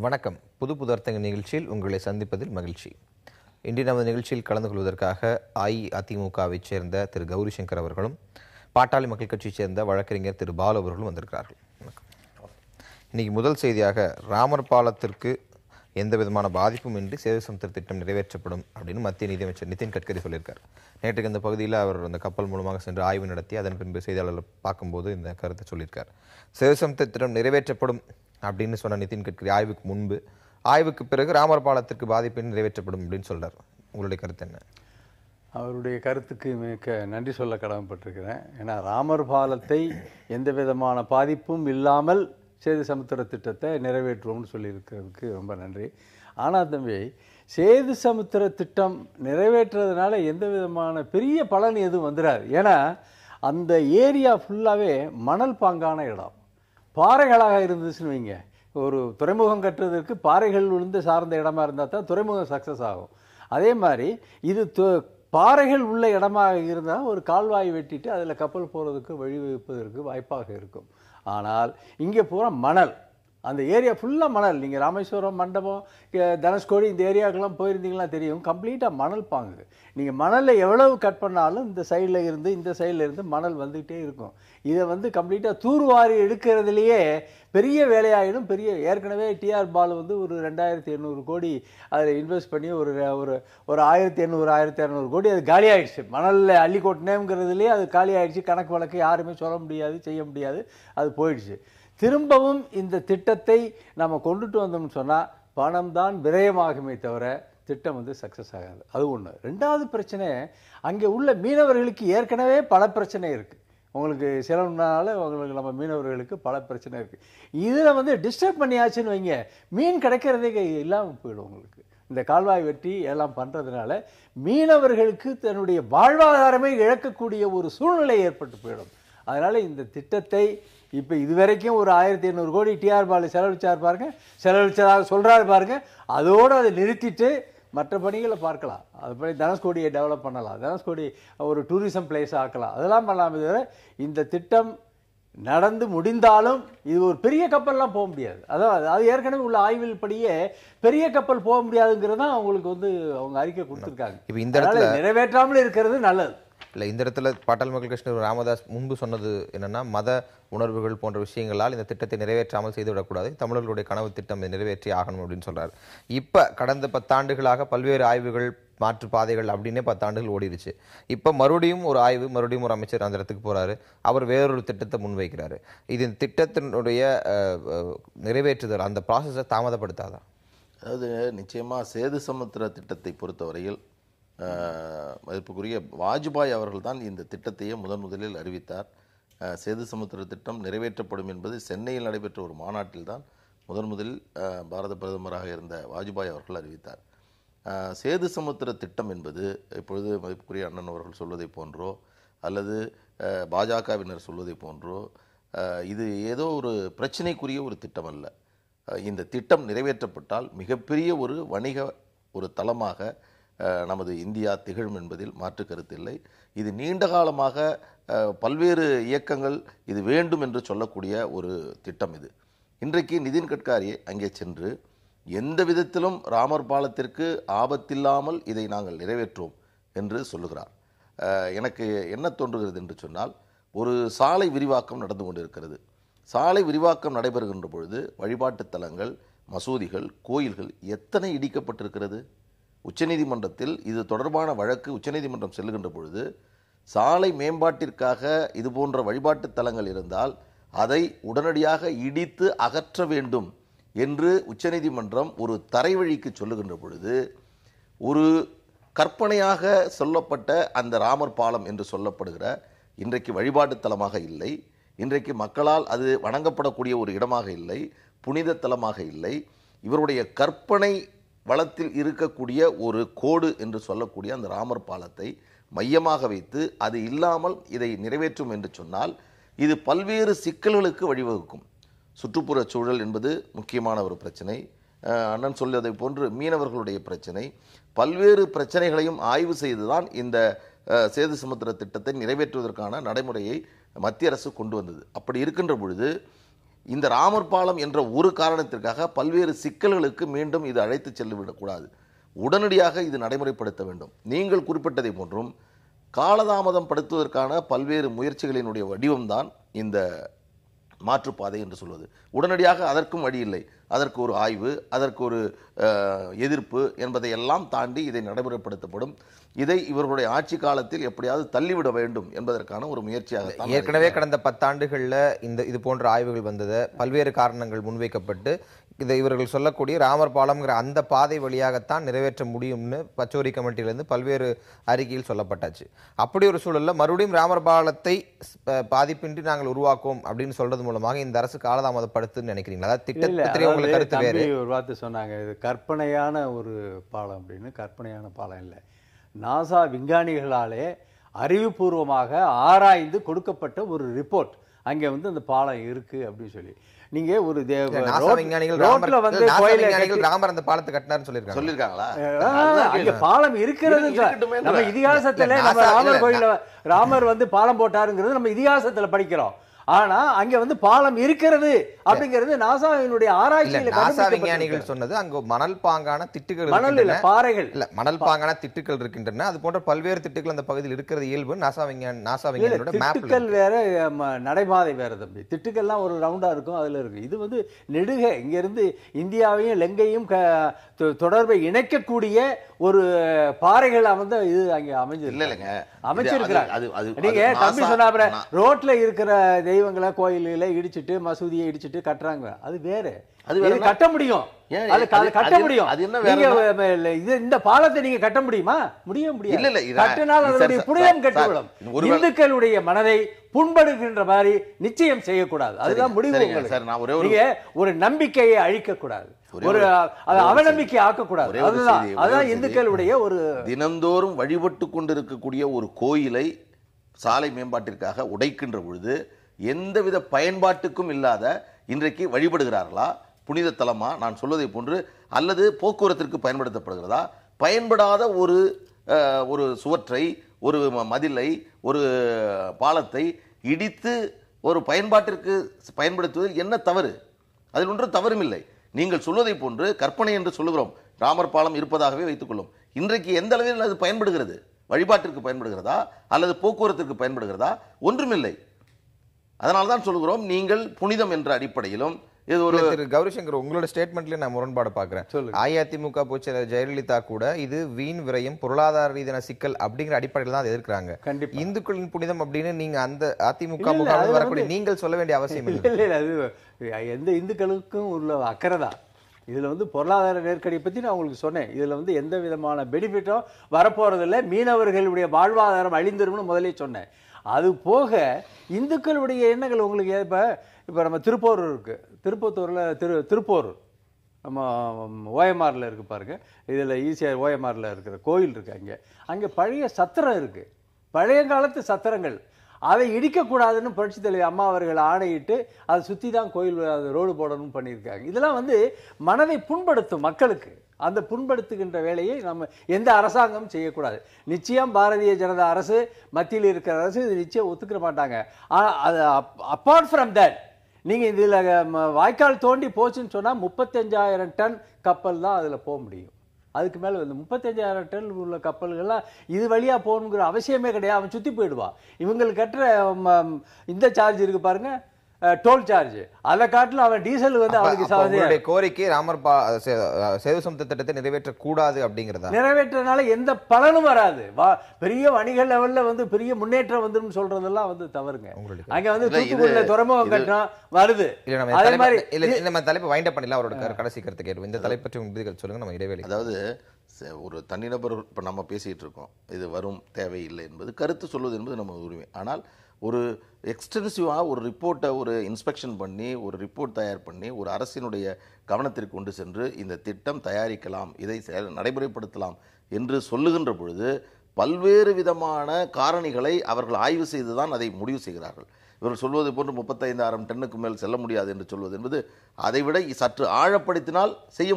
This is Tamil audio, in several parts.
வணக்கம். புது புதர்த்தங்க நிகழ்ச்சியில் உங்களை சந்திப்பதில் மகிழ்ச்சி. இன்று நமது நிகழ்ச்சியில் கலந்து கொள்வதற்காக அஇஅதிமுகவைச் சேர்ந்த திரு கௌரி சங்கர் அவர்களும் பாட்டாளி மக்கள் கட்சியைச் சேர்ந்த வழக்கறிஞர் திரு பாலு அவர்களும் வந்திருக்கிறார்கள். வணக்கம். இன்னைக்கு முதல் செய்தியாக ராமர் பாலத்திற்கு எந்த விதமான பாதிப்பும் இன்றி சேது சமுத்திர திட்டம் நிறைவேற்றப்படும் அப்படின்னு மத்திய நிதியமைச்சர் நிதின் கட்கரி சொல்லியிருக்கார். நேற்றுக்கு இந்த பகுதியில் அவர் அந்த கப்பல் மூலமாக சென்று ஆய்வு நடத்தி அதன் பின்பு செய்தியாளர்கள் பார்க்கும்போது இந்த கருத்தை சொல்லியிருக்கார். சேது சமுத்திர திட்டம் நிறைவேற்றப்படும் அப்படின்னு சொன்ன நிதின் கட்கரி ஆய்வுக்கு முன்பு, ஆய்வுக்கு பிறகு ராமர் பாலத்திற்கு பாதிப்பு நிறைவேற்றப்படும் அப்படின்னு சொல்றார். உங்களுடைய கருத்து என்ன? அவருடைய கருத்துக்கு மிக நன்றி சொல்ல கடமைப்பட்டிருக்கிறேன். ஏன்னா ராமர் பாலத்தை எந்த விதமான பாதிப்பும் இல்லாமல் சேது சமுத்திர திட்டத்தை நிறைவேற்றுவோம்னு சொல்லியிருக்கிறதுக்கு ரொம்ப நன்றி. ஆனால் தம்பி, சேது சமுத்திர திட்டம் நிறைவேற்றுறதுனால எந்த விதமான பெரிய பலன் எதுவும் வந்துடாது. ஏன்னா அந்த ஏரியா ஃபுல்லாகவே மணல் பாங்கான இடம், பாறைகளாக இருந்துச்சுன்னு வைங்க. ஒரு துறைமுகம் கட்டுறதுக்கு பாறைகள் விழுந்து சார்ந்த இடமா இருந்தால் தான் துறைமுகம் சக்ஸஸ் ஆகும். அதே மாதிரி இது பாறைகள் உள்ள இடமாக இருந்தால் ஒரு கால்வாய் வெட்டிட்டு அதில் கப்பல் போகிறதுக்கு வழிவகுப்பதற்கு வாய்ப்பாக இருக்கும். ஆனால் இங்கே பூரா மணல், அந்த ஏரியா ஃபுல்லாக மணல். நீங்கள் ராமேஸ்வரம், மண்டபம், தனுஷ்கோடி இந்த ஏரியாவுக்கெல்லாம் போயிருந்தீங்கன்னா தெரியும், கம்ப்ளீட்டாக மணல் பாங்கு. நீங்கள் மணலில் எவ்வளவு கட் பண்ணாலும் இந்த சைடில் இருந்து இந்த சைடில் இருந்து மணல் வந்துகிட்டே இருக்கும். இதை கம்ப்ளீட்டாக தூர்வாரி எடுக்கிறதுலையே பெரிய வேலையாகிடும். ஏற்கனவே டிஆர் பாலு ஒரு 2800 கோடி அதில் இன்வெஸ்ட் பண்ணி ஒரு 1800 1200 கோடி அது காலி ஆகிடுச்சு. மணலில் அள்ளி கொட்டினேங்கிறதுலேயே அது காலி ஆகிடுச்சு. கணக்கு வழக்கு யாருமே சொல்ல முடியாது, செய்ய முடியாது, அது போயிடுச்சு. திரும்பவும் இந்த திட்டத்தை நம்ம கொண்டுட்டு வந்தோம்னு சொன்னால் பணம் தான் விரயமாகுமே தவிர திட்டம் சக்ஸஸ் ஆகாது. அது ஒன்று. ரெண்டாவது பிரச்சனை, அங்கே உள்ள மீனவர்களுக்கு ஏற்கனவே பல பிரச்சனை இருக்குது. உங்களுக்கு சிலனால உங்களுக்கு நம்ம மீனவர்களுக்கு பல பிரச்சனை இருக்குது. இதில் டிஸ்டர்ப் பண்ணியாச்சுன்னு வைங்க, மீன் கிடைக்கிறதே இல்லாமல் போயிடும். உங்களுக்கு இந்த கால்வாய் வெட்டி எல்லாம் பண்ணுறதுனால மீனவர்களுக்கு தன்னுடைய வாழ்வாதாரமே இழக்கக்கூடிய ஒரு சூழ்நிலை ஏற்பட்டு போயிடும். அதனால் இந்த திட்டத்தை இப்போ இதுவரைக்கும் ஒரு 1800 கோடி டிஆர் பாலு செலவழிச்சார் பாருங்க, செலவழிச்சதாக சொல்கிறாரு பாருங்க. அதோடு அதை நிறுத்திட்டு மற்ற பணிகளை பார்க்கலாம். அதுபடி தனுஷ்கோடியை டெவலப் பண்ணலாம், தனுஷ்கோடி ஒரு டூரிசம் பிளேஸ் ஆக்கலாம், அதெல்லாம் பண்ணலாம். தவிர இந்த திட்டம் நடந்து முடிந்தாலும் இது ஒரு பெரிய கப்பல்லாம் போக முடியாது. அது ஏற்கனவே உள்ள ஆய்வில் படியே பெரிய கப்பல் போக முடியாதுங்கிறது தான் அவங்களுக்கு அவங்க அறிக்கை கொடுத்துருக்காங்க. இப்போ இந்த இடத்துல நிறைவேற்றாமல் இருக்கிறது நல்லது இல்லை. இந்த இடத்துல பாட்டாளி மக்கள் கட்சி ராமதாஸ் முன்பு சொன்னது என்னன்னா, மத உணர்வுகள் போன்ற விஷயங்களால் இந்த திட்டத்தை நிறைவேற்றாமல் செய்துவிடக்கூடாது, தமிழர்களுடைய கனவு திட்டம் நிறைவேற்றி ஆகணும் அப்படின்னு சொல்றாரு. இப்போ கடந்த 10 ஆண்டுகளாக பல்வேறு ஆய்வுகள், மாற்று பாதைகள் அப்படின்னே 10 ஆண்டுகள் ஓடிடுச்சு. இப்போ மறுபடியும் ஒரு ஆய்வு, மறுபடியும் ஒரு அமைச்சர் அந்த இடத்துக்கு போறாரு, அவர் வேறொரு திட்டத்தை முன்வைக்கிறாரு. இது திட்டத்தினுடைய நிறைவேற்றுதல் அந்த ப்ராசஸை தாமதப்படுத்தாதான்? அதாவது நிச்சயமாக சேது சமுத்திர திட்டத்தை பொறுத்தவரையில் மதிப்புக்குரிய வாஜ்பாய் அவர்கள் தான் இந்த திட்டத்தையே முதலில் அறிவித்தார். சேது சமுத்திர திட்டம் நிறைவேற்றப்படும் என்பது சென்னையில் நடைபெற்ற ஒரு மாநாட்டில் தான் முதலில் பாரத பிரதமராக இருந்த வாஜ்பாய் அவர்கள் அறிவித்தார். சேது சமுத்திர திட்டம் என்பது இப்பொழுது மதிப்புக்குரிய அண்ணன் அவர்கள் சொல்வதை போன்றோ அல்லது பாஜகவினர் சொல்வதை போன்றோ இது ஏதோ ஒரு பிரச்சனைக்குரிய ஒரு திட்டம் அல்ல. இந்த திட்டம் நிறைவேற்றப்பட்டால் மிகப்பெரிய ஒரு வணிக ஒரு தளமாக நமது இந்தியா திகழும் என்பதில் மாற்று கருத்து இல்லை. இது நீண்ட காலமாக பல்வேறு இயக்கங்கள் இது வேண்டும் என்று சொல்லக்கூடிய ஒரு திட்டம். இது இன்றைக்கு நிதின் கட்காரி அங்கே சென்று எந்த விதத்திலும் ராமர் பாலத்திற்கு ஆபத்தில்லாமல் இதை நாங்கள் நிறைவேற்றுவோம் என்று சொல்லுகிறார். எனக்கு என்ன தோன்றுகிறது என்று சொன்னால், ஒரு சாலை விரிவாக்கம் நடந்து கொண்டிருக்கிறது. சாலை விரிவாக்கம் நடைபெறுகின்ற பொழுது வழிபாட்டு தலங்கள், மசூதிகள், கோயில்கள் எத்தனை இடிக்கப்பட்டிருக்கிறது. உச்சநீதிமன்றத்தில் இது தொடர்பான வழக்கு உச்சநீதிமன்றம் செல்லுகின்ற பொழுது சாலை மேம்பாட்டிற்காக இது போன்ற வழிபாட்டு தலங்கள் இருந்தால் அதை உடனடியாக இடித்து அகற்ற வேண்டும் என்று உச்சநீதிமன்றம் ஒரு தரைவழிக்கு சொல்லுகின்ற பொழுது, ஒரு கற்பனையாக சொல்லப்பட்ட அந்த ராமர் பாலம் என்று சொல்லப்படுகிற இன்றைக்கு வழிபாட்டு தலமாக இல்லை, இன்றைக்கு மக்களால் அது வணங்கப்படக்கூடிய ஒரு இடமாக இல்லை, புனித தலமாக இல்லை, இவருடைய கற்பனை வளத்தில் இருக்கக்கூடிய ஒரு கோடு என்று சொல்லக்கூடிய அந்த ராமர் பாலத்தை மையமாக வைத்து அது இல்லாமல் இதை நிறைவேற்றும் என்று சொன்னால் இது பல்வேறு சிக்கல்களுக்கு வழிவகுக்கும். சுற்றுப்புற சூழல் என்பது முக்கியமான ஒரு பிரச்சனை. அண்ணன் சொல்வதை போன்று மீனவர்களுடைய பிரச்சனை, பல்வேறு பிரச்சனைகளையும் ஆய்வு செய்துதான் இந்த சேது சமுத்திர திட்டத்தை நிறைவேற்றுவதற்கான நடைமுறையை மத்திய அரசு கொண்டு வந்தது. அப்படி இருக்கின்ற பொழுது இந்த ராமர் பாலம் என்ற ஒரு காரணத்திற்காக பல்வேறு சிக்கல்களுக்கு மீண்டும் இது அழைத்து செல்லிவிடக்கூடாது. உடனடியாக இது நடைமுறைப்படுத்த வேண்டும். நீங்கள் குறிப்பிட்டதை போன்றும் காலதாமதம் படுத்துவதற்கான பல்வேறு முயற்சிகளினுடைய வடிவம்தான் இந்த மாற்றுப்பாதை என்று சொல்வது. உடனடியாக அதற்கும் வழி இல்லை. அதற்கு ஒரு ஆய்வு, அதற்கு ஒரு எதிர்ப்பு என்பதை எல்லாம் தாண்டி இதை நடைமுறைப்படுத்தப்படும். இதை இவர்களுடைய ஆட்சி காலத்தில் எப்படியாவது தள்ளிவிட வேண்டும் என்பதற்கான ஒரு முயற்சியாக ஏற்கனவே கடந்த 10 ஆண்டுகள்ல இது போன்ற ஆய்வுகள் வந்தது. பல்வேறு காரணங்கள் முன்வைக்கப்பட்டு இதை இவர்கள் சொல்லக்கூடிய ராமர் பாலம்ங்கிற அந்த பாதை வழியாகத்தான் நிறைவேற்ற முடியும்னு பச்சோரி கமிட்டியிலிருந்து பல்வேறு அறிக்கையில் சொல்லப்பட்டாச்சு. அப்படி ஒரு சூழல்ல மறுபடியும் ராமர் பாலத்தை பாதிப்பின்றி நாங்கள் உருவாக்குவோம் அப்படின்னு சொல்றது மூலமாக இந்த அரசு காலதாமதப்படுத்துன்னு நினைக்கிறீங்களா? அதாவது திட்டத்திலே உங்களுக்கு கருத்து வேறு. ஒரு வார்த்தை சொன்னாங்க, இது கற்பனையான ஒரு பாலம் அப்படின்னு. கற்பனையான பாலம் இல்லை, நாசா விஞ்ஞானிகளாலே அறிவுபூர்வமாக ஆராய்ந்து கொடுக்கப்பட்ட ஒரு ரிப்போர்ட். அங்கே வந்து அந்த பாலம் இருக்கு அப்படின்னு சொல்லி நீங்க ஒரு ராமர் அந்த பாலத்தை கட்டினார்னு சொல்லிருக்காங்களா? அங்க பாலம் இருக்கிறது நம்ம இதிகாசத்துல, நம்ம ராமர் கோயில ராமர் வந்து பாலம் போட்டாருங்கிறது நம்ம இதிகாசத்துல படிக்கிறோம். ஆனா அங்க வந்து பாலம் இருக்கிறது அப்படிங்கிறது நாசாவினுடைய ஆராய்ச்சியில நாசா விஞ்ஞானிகள் சொன்னது அங்க மணல் பாங்கான திட்டுகள், மணல் இல்ல பாறைகள் இல்ல மணல் பாங்கான திட்டுகள் இருக்கின்றன. அது போன்ற பல்வேறு திட்டுகள் அந்த பகுதியில் இருக்கிறது இயல்பு. நாசா விஞ்ஞானியோட திட்டுக்கள் வேற, நடைபாதை வேற தம்பி. திட்டுக்கள்லாம் ஒரு ரவுண்டா இருக்கும், அதுல இருக்கு. இது வந்து நெடுக இங்க இருந்து இந்தியாவையும் லெங்கையும் தொடர்பை இணைக்கக்கூடிய ஒரு பாறைகள் வந்து இது அங்க அமைச்சிருக்கிறாங்க. நீங்க தம்பி சொன்ன ரோட்ல இருக்கிற தெய்வங்களை கோயில்களை இடிச்சிட்டு மசூதியை இடிச்சிட்டு கட்டுறாங்க, அது வேற. அது கட்ட முடியும், அது கட்ட முடியும். இந்த பாலத்தை நீங்க கட்ட முடியுமா? முடியாது. கட்டினால் அதனுடைய புனிதம் கட்டுவிடும். இந்துக்களுடைய மனதை புண்படுகின்ற மாதிரி நிச்சயம் செய்யக்கூடாது. அதுதான் முடிவு. நீங்க ஒரு நம்பிக்கையை அழிக்க கூடாது, ஒரு அவநம்பிக்கை ஆக்கக்கூடாது. அதுதான் இந்துக்களுடைய ஒரு தினந்தோறும் வழிபட்டு கொண்டிருக்கக்கூடிய ஒரு கோயிலை சாலை மேம்பாட்டிற்காக உடைக்கின்ற பொழுது எந்தவித பயன்பாட்டுக்கும் இல்லாத இன்றைக்கு வழிபடுகிறார்களா? புனித தலமா நான் சொல்வதை போன்று, அல்லது போக்குவரத்திற்கு பயன்படுத்தப்படுகிறதா? பயன்படாத ஒரு சுவற்றை, ஒரு மதிலை, ஒரு பாலத்தை இடித்து ஒரு பயன்பாட்டிற்கு பயன்படுத்துவதில் என்ன தவறு? அதில் ஒன்றும் தவறும் இல்லை. நீங்கள் சொல்வதை போன்று கற்பனை என்று சொல்லுகிறோம். ராமர் பாலம் இருப்பதாகவே வைத்துக் கொள்ளும். இன்றைக்கு எந்த அளவில் அது பயன்படுகிறது? வழிபாட்டிற்கு பயன்படுகிறதா அல்லது போக்குவரத்திற்கு பயன்படுகிறதா? ஒன்றுமில்லை. அதனால்தான் சொல்லுகிறோம், நீங்கள் புனிதம் என்ற அடிப்படையிலும் இது ஒரு திரு கௌரிசங்கர், உங்களோட ஸ்டேட்மெண்ட்ல நான் முரண்பாடு பார்க்கிறேன். அஇஅதிமுக பொதுச்செயலர் ஜெயலலிதா கூட இது வீண் விரயம், பொருளாதார ரீதியான சிக்கல் அப்படிங்கிற அடிப்படையில் தான் எதிர்க்கிறாங்க. இந்துக்களின் புனிதம் அப்படின்னு நீங்க அந்த அதிமுக முகாமில் வரக்கூடிய நீங்கள் சொல்ல வேண்டிய அவசியம் இல்லை. அது எந்த இந்துக்களுக்கும் உள்ள அக்கறை தான். இதில் வந்து பொருளாதார நெருக்கடியை பற்றி நான் உங்களுக்கு சொன்னேன். இதில் வந்து எந்த விதமான பெனிஃபிட்டும் வரப்போறதில்லை. மீனவர்களுடைய வாழ்வாதாரம் அழிந்துரும்னு முதலே சொன்னேன். அது போக இந்துக்களுடைய எண்ணங்கள் உங்களுக்கு இப்போ நம்ம திருப்பூர் இருக்கு, திருப்பத்தூரில் திருப்பூர் நம்ம ஓஎம்ஆரில் இருக்கு பாருங்க. இதில் ஈஸியாக ஓஎம்ஆரில் இருக்கிற கோயில் இருக்கு. அங்கே பழைய சத்திரம் இருக்கு, பழைய காலத்து சத்திரங்கள். அதை இடிக்கக்கூடாதுன்னு புரட்சி தலைவி அம்மா அவர்கள் ஆணையிட்டு அதை சுற்றி தான் கோயில் ரோடு போடணும்னு பண்ணியிருக்காங்க. இதெல்லாம் வந்து மனதை புண்படுத்தும் மக்களுக்கு. அந்த புண்படுத்துகின்ற வேலையை நம்ம எந்த அரசாங்கமும் செய்யக்கூடாது. நிச்சயம் பாரதிய ஜனதா அரசு, மத்தியில் இருக்கிற அரசு இது நிச்சயம் ஒத்துக்கிற மாட்டாங்க. ஆனால் அது அப்பார்ட் ஃப்ரம் தட், நீங்கள் இதில் வாய்க்கால் தோண்டி போச்சுன்னு சொன்னால் 35,000 டன் கப்பல் தான் அதில் போக முடியும். அதுக்கு மேலே வந்து 35,000 டன் உள்ள கப்பல்கள்லாம் இது வழியாக போகணுங்கிற அவசியமே கிடையாது. அவன் சுற்றி போயிடுவான். இவங்களுக்கு கட்டுற இந்த சார்ஜ் இருக்கு பாருங்க, டோல் சார்ஜ், அதை காட்டிலும் அவன் டீசல் வந்து அவனுக்கு கோரிக்கை ராமர் சேது சமுத்திர திட்டத்தை நிறைவேற்றக்கூடாது அப்படிங்கிறதா? நிறைவேற்றனால எந்த பலனும் வராது. பெரிய வணிக லெவல்ல வந்து பெரிய முன்னேற்றம் வந்துடும் சொல்றதெல்லாம் வந்து தவறுங்க. அங்க வந்து தூத்துக்குடியில துறைமுகம் கட்டணும் வருது. அதே மாதிரி நம்ம தலைப்பு வைண்ட் அப் பண்ணலாம். அவரோட கடைசி கருத்து கேட்போம். இந்த தலைப்பு பற்றி உங்களுக்கு சொல்லுங்க. நம்ம இடைவெளி, அதாவது ஒரு தனிநபர் இப்போ நம்ம பேசிட்டு இருக்கோம், இது வரும் தேவையில்லை என்பது கருத்து சொல்வது என்பது நம்ம உரிமை. ஆனால் ஒரு எக்ஸ்டென்சிவாக ஒரு ரிப்போர்ட்டை ஒரு இன்ஸ்பெக்ஷன் பண்ணி ஒரு ரிப்போர்ட் தயார் பண்ணி ஒரு அரசினுடைய கவனத்திற்கு கொண்டு சென்று இந்த திட்டம் தயாரிக்கலாம், இதை நடைமுறைப்படுத்தலாம் என்று சொல்லுகின்ற பொழுது பல்வேறு விதமான காரணிகளை அவர்கள் ஆய்வு செய்து தான் அதை முடிவு செய்கிறார்கள். இவர்கள் சொல்வது போன்று 35,000 டன்னுக்கு மேல் செல்ல முடியாது என்று சொல்வது என்பது அதைவிட சற்று ஆழப்படுத்தினால் செய்ய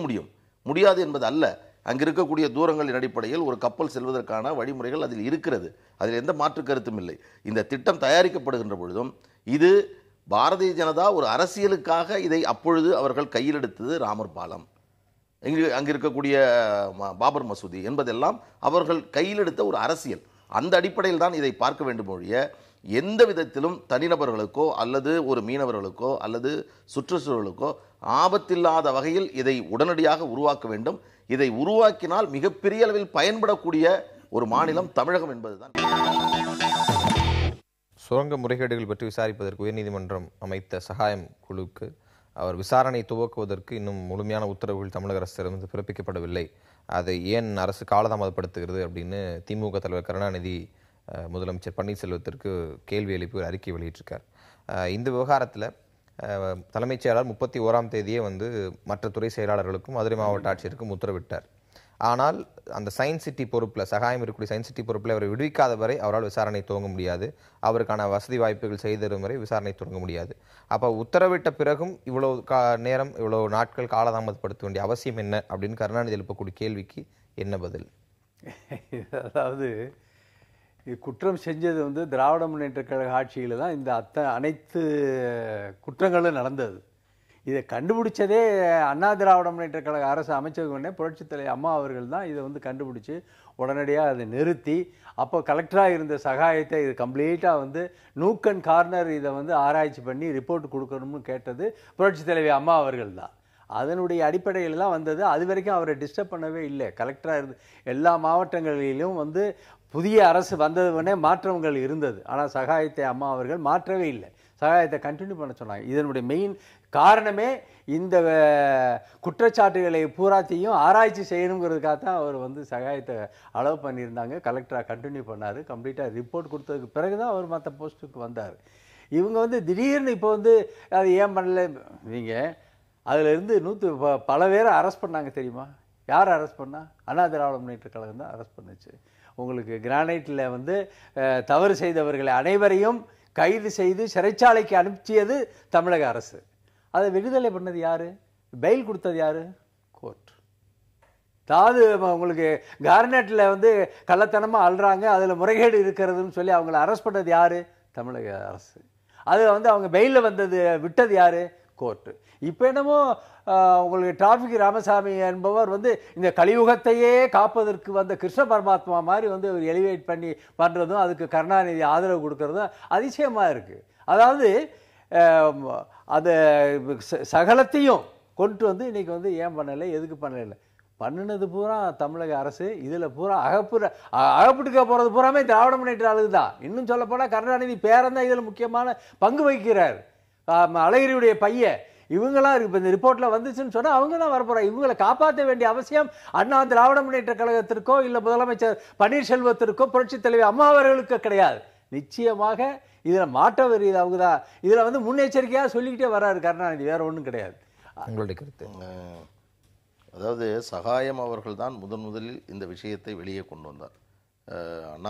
முடியாது என்பது அல்ல. அங்கே இருக்கக்கூடிய தூரங்களின் அடிப்படையில் ஒரு கப்பல் செல்வதற்கான வழிமுறைகள் அதில் இருக்கிறது. அதில் எந்த மாற்று கருத்தும் இல்லை. இந்த திட்டம் தயாரிக்கப்படுகின்ற பொழுதும் இது பாரதிய ஜனதா ஒரு அரசியலுக்காக இதை அப்பொழுது அவர்கள் கையில் எடுத்தது ராமர் பாலம், அங்கு இருக்கக்கூடிய பாபர் மசூதி என்பதெல்லாம் அவர்கள் கையில் எடுத்த ஒரு அரசியல். அந்த அடிப்படையில் தான் இதை பார்க்க வேண்டும் ஒழிய எந்த விதத்திலும் தனிநபர்களுக்கோ அல்லது ஒரு மீனவர்களுக்கோ அல்லது சுற்றுச்சூழலுக்கோ ஆபத்தில்லாத வகையில் இதை உடனடியாக உருவாக்க வேண்டும். இதை உருவாக்கினால் மிகப்பெரிய அளவில் பயன்படக்கூடிய ஒரு மாநிலம் தமிழகம் என்பதுதான். சுரங்க முறைகேடுகள் பற்றி விசாரிப்பதற்கு உயர்நீதிமன்றம் அமைத்த சகாயம் குழுக்கு அவர் விசாரணை துவக்குவதற்கு இன்னும் முழுமையான உத்தரவுகள் தமிழக அரசிடமிருந்து பிறப்பிக்கப்படவில்லை. அதை ஏன் அரசு காலதாமதப்படுத்துகிறது அப்படின்னு திமுக தலைவர் கருணாநிதி முதலமைச்சர் பன்னீர்செல்வத்திற்கு கேள்வி எழுப்பி ஒரு அறிக்கை வெளியிட்டிருக்கார். இந்த விவகாரத்தில் தலைமைச் செயலாளர் 31ஆம் தேதியே மற்ற துறை செயலாளர்களுக்கும் மதுரை மாவட்ட ஆட்சியருக்கும் உத்தரவிட்டார். ஆனால் அந்த சயின்ஸ் சிட்டி பொறுப்பில் சகாயம் இருக்கக்கூடிய சயின்ஸ் சிட்டி பொறுப்பில் அவரை விடுவிக்காத வரை அவரால் விசாரணை துவங்க முடியாது. அவருக்கான வசதி வாய்ப்புகள் செய்தரும் வரை விசாரணை துவங்க முடியாது. அப்போ உத்தரவிட்ட பிறகும் இவ்வளவு நேரம் இவ்வளவு நாட்கள் காலதாமதப்படுத்த வேண்டிய அவசியம் என்ன அப்படின்னு கருணாநிதி எழுப்பக்கூடிய கேள்விக்கு என்ன பதில்? அதாவது குற்றம் செஞ்சது திராவிட முன்னேற்ற கழக ஆட்சியில் தான் இந்த அனைத்து குற்றங்களும் நடந்தது. இதை கண்டுபிடிச்சதே அண்ணா திராவிட முன்னேற்ற கழக அரசு அமைச்சதுக்கு உடனே புரட்சித் தலைவர் அம்மா அவர்கள் தான் இதை கண்டுபிடிச்சி உடனடியாக அதை நிறுத்தி, அப்போ கலெக்டராக இருந்த சகாயத்தை இது கம்ப்ளீட்டாக நூக் அண்ட் கார்னர் இதை ஆராய்ச்சி பண்ணி ரிப்போர்ட் கொடுக்கணும்னு கேட்டது புரட்சித் தலைவர் அம்மா அவர்கள் தான். அதனுடைய அடிப்படையில் தான் வந்தது. அது வரைக்கும் அவரை டிஸ்டர்ப் பண்ணவே இல்லை. கலெக்டராக இருந்து எல்லா மாவட்டங்களிலும் புதிய அரசு வந்ததுன்னே மாற்றங்கள் இருந்தது. ஆனால் சகாயத்தை அம்மா அவர்கள் மாற்றவே இல்லை. சகாயத்தை கண்டினியூ பண்ண சொன்னாங்க. இதனுடைய மெயின் காரணமே இந்த குற்றச்சாட்டுகளை பூராத்தையும் ஆராய்ச்சி செய்யணுங்கிறதுக்காக தான் அவர் சகாயத்தை அளவு பண்ணியிருந்தாங்க. கலெக்டராக கண்டினியூ பண்ணார். கம்ப்ளீட்டாக ரிப்போர்ட் கொடுத்ததுக்கு பிறகு தான் அவர் மற்ற போஸ்ட்டுக்கு வந்தார். இவங்க திடீர்னு இப்போ அது ஏன் பண்ணல, நீங்கள் அதிலிருந்து பல பேரை அரெஸ்ட் பண்ணாங்க தெரியுமா? யார் அரெஸ்ட் பண்ணா? அண்ணா திராவிட முன்னேற்ற கழகம் தான் அரெஸ்ட் பண்ணுச்சு. உங்களுக்கு கிரானைட்டில் தவறு செய்தவர்களை அனைவரையும் கைது செய்து சிறைச்சாலைக்கு அனுப்பியது தமிழக அரசு. அதை விடுதலை பண்ணது யாரு? பெயில் கொடுத்தது யாரு? கோர்ட். அதாவது உங்களுக்கு கார்னெட்டில் கள்ளத்தனமாக அல்றாங்க, அதில் முறைகேடு இருக்கிறதுன்னு சொல்லி அவங்கள அரெஸ்ட் பண்ணது யாரு? தமிழக அரசு. அது அவங்க பெயிலில் வந்தது விட்டது யாரு? கோர்ட்டு. இப்போ என்னமோ உங்களுக்கு டிராஃபிக் ராமசாமி என்பவர் இந்த கலியுகத்தையே காப்பதற்கு வந்த கிருஷ்ண பரமாத்மா மாதிரி ஒரு எலிவேட் பண்ணி பண்ணுறதும் அதுக்கு கருணாநிதி ஆதரவு கொடுக்கறதும் அதிசயமாக இருக்குது. அதாவது அதை சகலத்தையும் கொண்டு இன்னைக்கு ஏன் பண்ணலை, எதுக்கு பண்ணலை, பண்ணினது பூரா தமிழக அரசு. இதில் பூரா அகப்பட்டுக்க போகிறது பூராமே திராவிட முன்னேற்ற ஆளுது தான். இன்னும் சொல்லப்போனால் கருணாநிதி பேரன் இதில் முக்கியமான பங்கு வகிக்கிறார். அழகிரியுடைய பையன் இவங்களாம் இப்போ இந்த ரிப்போர்ட்டில் வந்துச்சுன்னு சொன்னால் அவங்க தான் வரப்போகிறாங்க. இவங்களை காப்பாற்ற வேண்டிய அவசியம் அண்ணா திராவிட முன்னேற்ற கழகத்திற்கோ இல்லை முதலமைச்சர் பன்னீர்செல்வத்திற்கோ புரட்சித் தலைவர் அம்மா அவர்களுக்கு கிடையாது. நிச்சயமாக இதில் மாற்ற வருது அவங்க தான். இதில் முன்னெச்சரிக்கையாக சொல்லிக்கிட்டே வர்றாரு கருணாநிதி, வேற ஒன்றும் கிடையாது. உங்களுடைய கருத்து? அதாவது சகாயம் அவர்கள் தான் முதலில் இந்த விஷயத்தை வெளியே கொண்டு வந்தார்.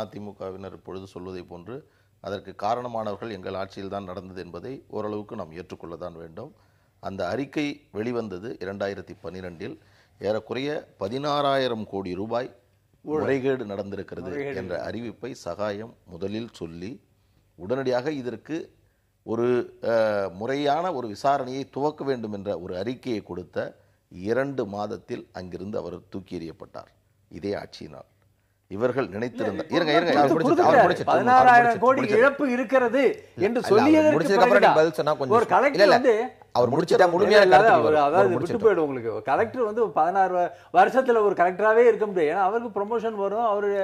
அதிமுகவினர் இப்பொழுது சொல்வதை போன்று அதற்கு காரணமானவர்கள் எங்கள் ஆட்சியில் தான் நடந்தது என்பதை ஓரளவுக்கு நாம் ஏற்றுக்கொள்ளத்தான் வேண்டும். அந்த அறிக்கை வெளிவந்தது 2012. ஏறக்குறைய 16,000 கோடி ரூபாய் முறைகேடு நடந்திருக்கிறது என்ற அறிவிப்பை சகாயம் முதலில் சொல்லி உடனடியாக இதற்கு ஒரு முறையான ஒரு விசாரணையை துவக்க வேண்டும் என்ற ஒரு அறிக்கையை கொடுத்த 2 மாதத்தில் அங்கிருந்து அவர் தூக்கி எறியப்பட்டார். இதே ஆட்சியினால். இவர்கள் நினைத்திருந்த 16,000 கோடி இழப்பு இருக்கிறது என்று சொல்லியதற்கு ஒரு கலெக்டர் அவர் முடிச்சிட்டா முழுமையா அதாவது விட்டு போயிடும். உங்களுக்கு கலெக்டர் 16 வருஷத்துல ஒரு கலெக்டராகவே இருக்க முடியாது. ஏன்னா அவருக்கு ப்ரொமோஷன் வரும். அவருடைய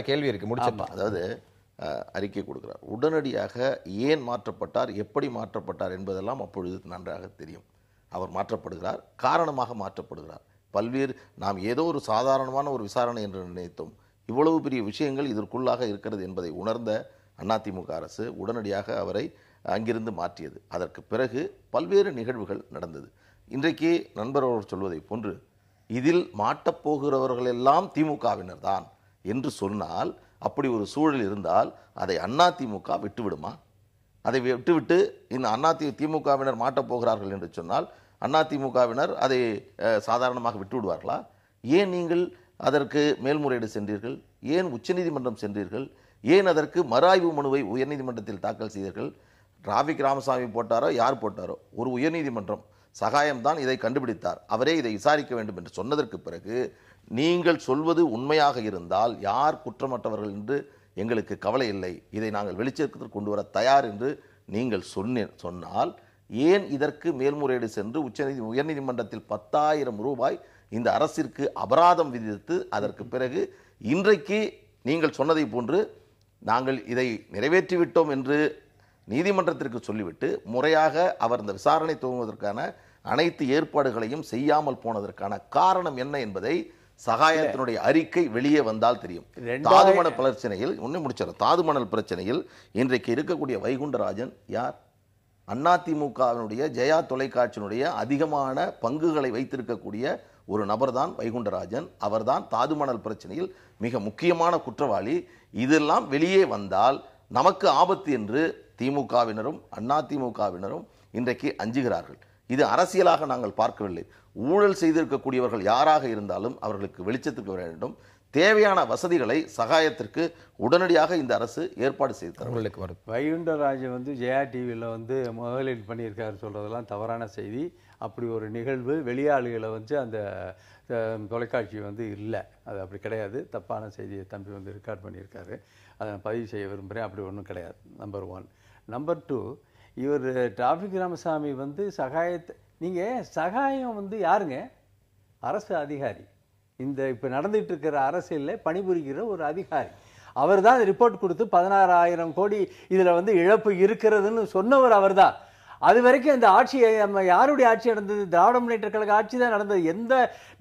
கேள்வி இருக்கு முடிச்சப்பா. அதாவது அறிக்கை கொடுக்கிறார். உடனடியாக ஏன் மாற்றப்பட்டார், எப்படி மாற்றப்பட்டார் என்பதெல்லாம் அப்பொழுது நன்றாக தெரியும். அவர் மாற்றப்படுகிறார், காரணமாக மாற்றப்படுகிறார். பல்வேறு நாம் ஏதோ ஒரு சாதாரணமான ஒரு விசாரணை என்று நினைத்தோம். இவ்வளவு பெரிய விஷயங்கள் இதற்குள்ளாக இருக்கிறது என்பதை உணர்ந்த அதிமுக அரசு உடனடியாக அவரை அங்கிருந்து மாற்றியது. அதற்கு பிறகு பல்வேறு நிகழ்வுகள் நடந்தது. இன்றைக்கு நண்பர் அவர் சொல்வதை போன்று இதில் மாட்டப்போகிறவர்கள் எல்லாம் திமுகவினர் தான் என்று சொன்னால், அப்படி ஒரு சூழல் இருந்தால் அதை அதிமுக விட்டுவிடுமா? அதை விட்டுவிட்டு இந்த திமுகவினர் மாட்டப்போகிறார்கள் என்று சொன்னால் அதிமுகவினர் அதை சாதாரணமாக விட்டு விடுவார்களா? ஏன் நீங்கள் அதற்கு மேல்முறையீடு சென்றீர்கள்? ஏன் உச்சநீதிமன்றம் சென்றீர்கள்? ஏன் அதற்கு மறு ஆய்வு மனுவை உயர்நீதிமன்றத்தில் தாக்கல் செய்தீர்கள்? டிராபிக் ராமசாமி போட்டாரோ யார் போட்டாரோ, ஒரு உயர்நீதிமன்றம் சகாயம்தான் இதை கண்டுபிடித்தார், அவரே இதை விசாரிக்க வேண்டும் என்று சொன்னதற்கு பிறகு நீங்கள் சொல்வது உண்மையாக இருந்தால் யார் குற்றமற்றவர்கள் என்று எங்களுக்கு கவலை இல்லை, இதை நாங்கள் வெளிச்சத்திற்கு கொண்டு வர தயார் என்று நீங்கள் சொன்னால் ஏன் இதற்கு மேல்முறையீடு சென்று உயர்நீதிமன்றத்தில் 10,000 ரூபாய் இந்த அரசிற்கு அபராதம் விதித்து அதற்கு பிறகு இன்றைக்கு நீங்கள் சொன்னதை போன்று நாங்கள் இதை நிறைவேற்றிவிட்டோம் என்று நீதிமன்றத்திற்கு சொல்லிவிட்டு முறையாக அவர் இந்த விசாரணை துவங்குவதற்கான அனைத்து ஏற்பாடுகளையும் செய்யாமல் போனதற்கான காரணம் என்ன என்பதை சகாயத்தினுடைய அறிக்கை வெளியே வந்தால் தெரியும். தாதுமணல் பிரச்சனையில் தாதுமணல் பிரச்சனையில் இன்றைக்கு இருக்கக்கூடிய வைகுண்டராஜன் யார்? அதிமுகவினுடைய ஜெயா தொலைக்காட்சியினுடைய அதிகமான பங்குகளை வைத்திருக்கக்கூடிய ஒரு நபர் தான் வைகுண்டராஜன். அவர்தான் தாதுமணல் பிரச்சனையில் மிக முக்கியமான குற்றவாளி. இதெல்லாம் வெளியே வந்தால் நமக்கு ஆபத்து என்று திமுகவினரும் அதிமுகவினரும் இன்றைக்கு அஞ்சுகிறார்கள். இது அரசியலாக நாங்கள் பார்க்கவில்லை. ஊழல் செய்திருக்கக்கூடியவர்கள் யாராக இருந்தாலும் அவர்களுக்கு வெளிச்சத்துக்கு வர வேண்டும். தேவையான வசதிகளை சகாயத்திற்கு உடனடியாக இந்த அரசு ஏற்பாடு செய்து. வைகுண்டராஜன் ஜெயா டிவியில் முதலீடு பண்ணியிருக்காரு சொல்றதெல்லாம் தவறான செய்தி. அப்படி ஒரு நிகழ்வு வெளியாளுகளை அந்த தொலைக்காட்சி இல்லை, அது அப்படி கிடையாது. தப்பான செய்தியை தம்பி ரெக்கார்ட் பண்ணியிருக்காரு, அதை நான் பதிவு செய்ய விரும்புகிறேன். அப்படி ஒன்றும் கிடையாது. நம்பர் 1. நம்பர் 2, இவர் டிராபிக் ராமசாமி சகாயத்தை நீங்கள் சகாயம் யாருங்க? அரசு அதிகாரி. இந்த இப்போ நடந்துகிட்டு இருக்கிற அரசியலில் பணிபுரிகிற ஒரு அதிகாரி. அவர் தான் ரிப்போர்ட் கொடுத்து 16,000 கோடி இதில் இழப்பு இருக்கிறதுன்னு சொன்னவர் அவர் தான். அது வரைக்கும் இந்த ஆட்சி நம்ம யாருடைய ஆட்சி நடந்தது? திராவிட முன்னேற்ற கழக ஆட்சி தான் நடந்தது. எந்த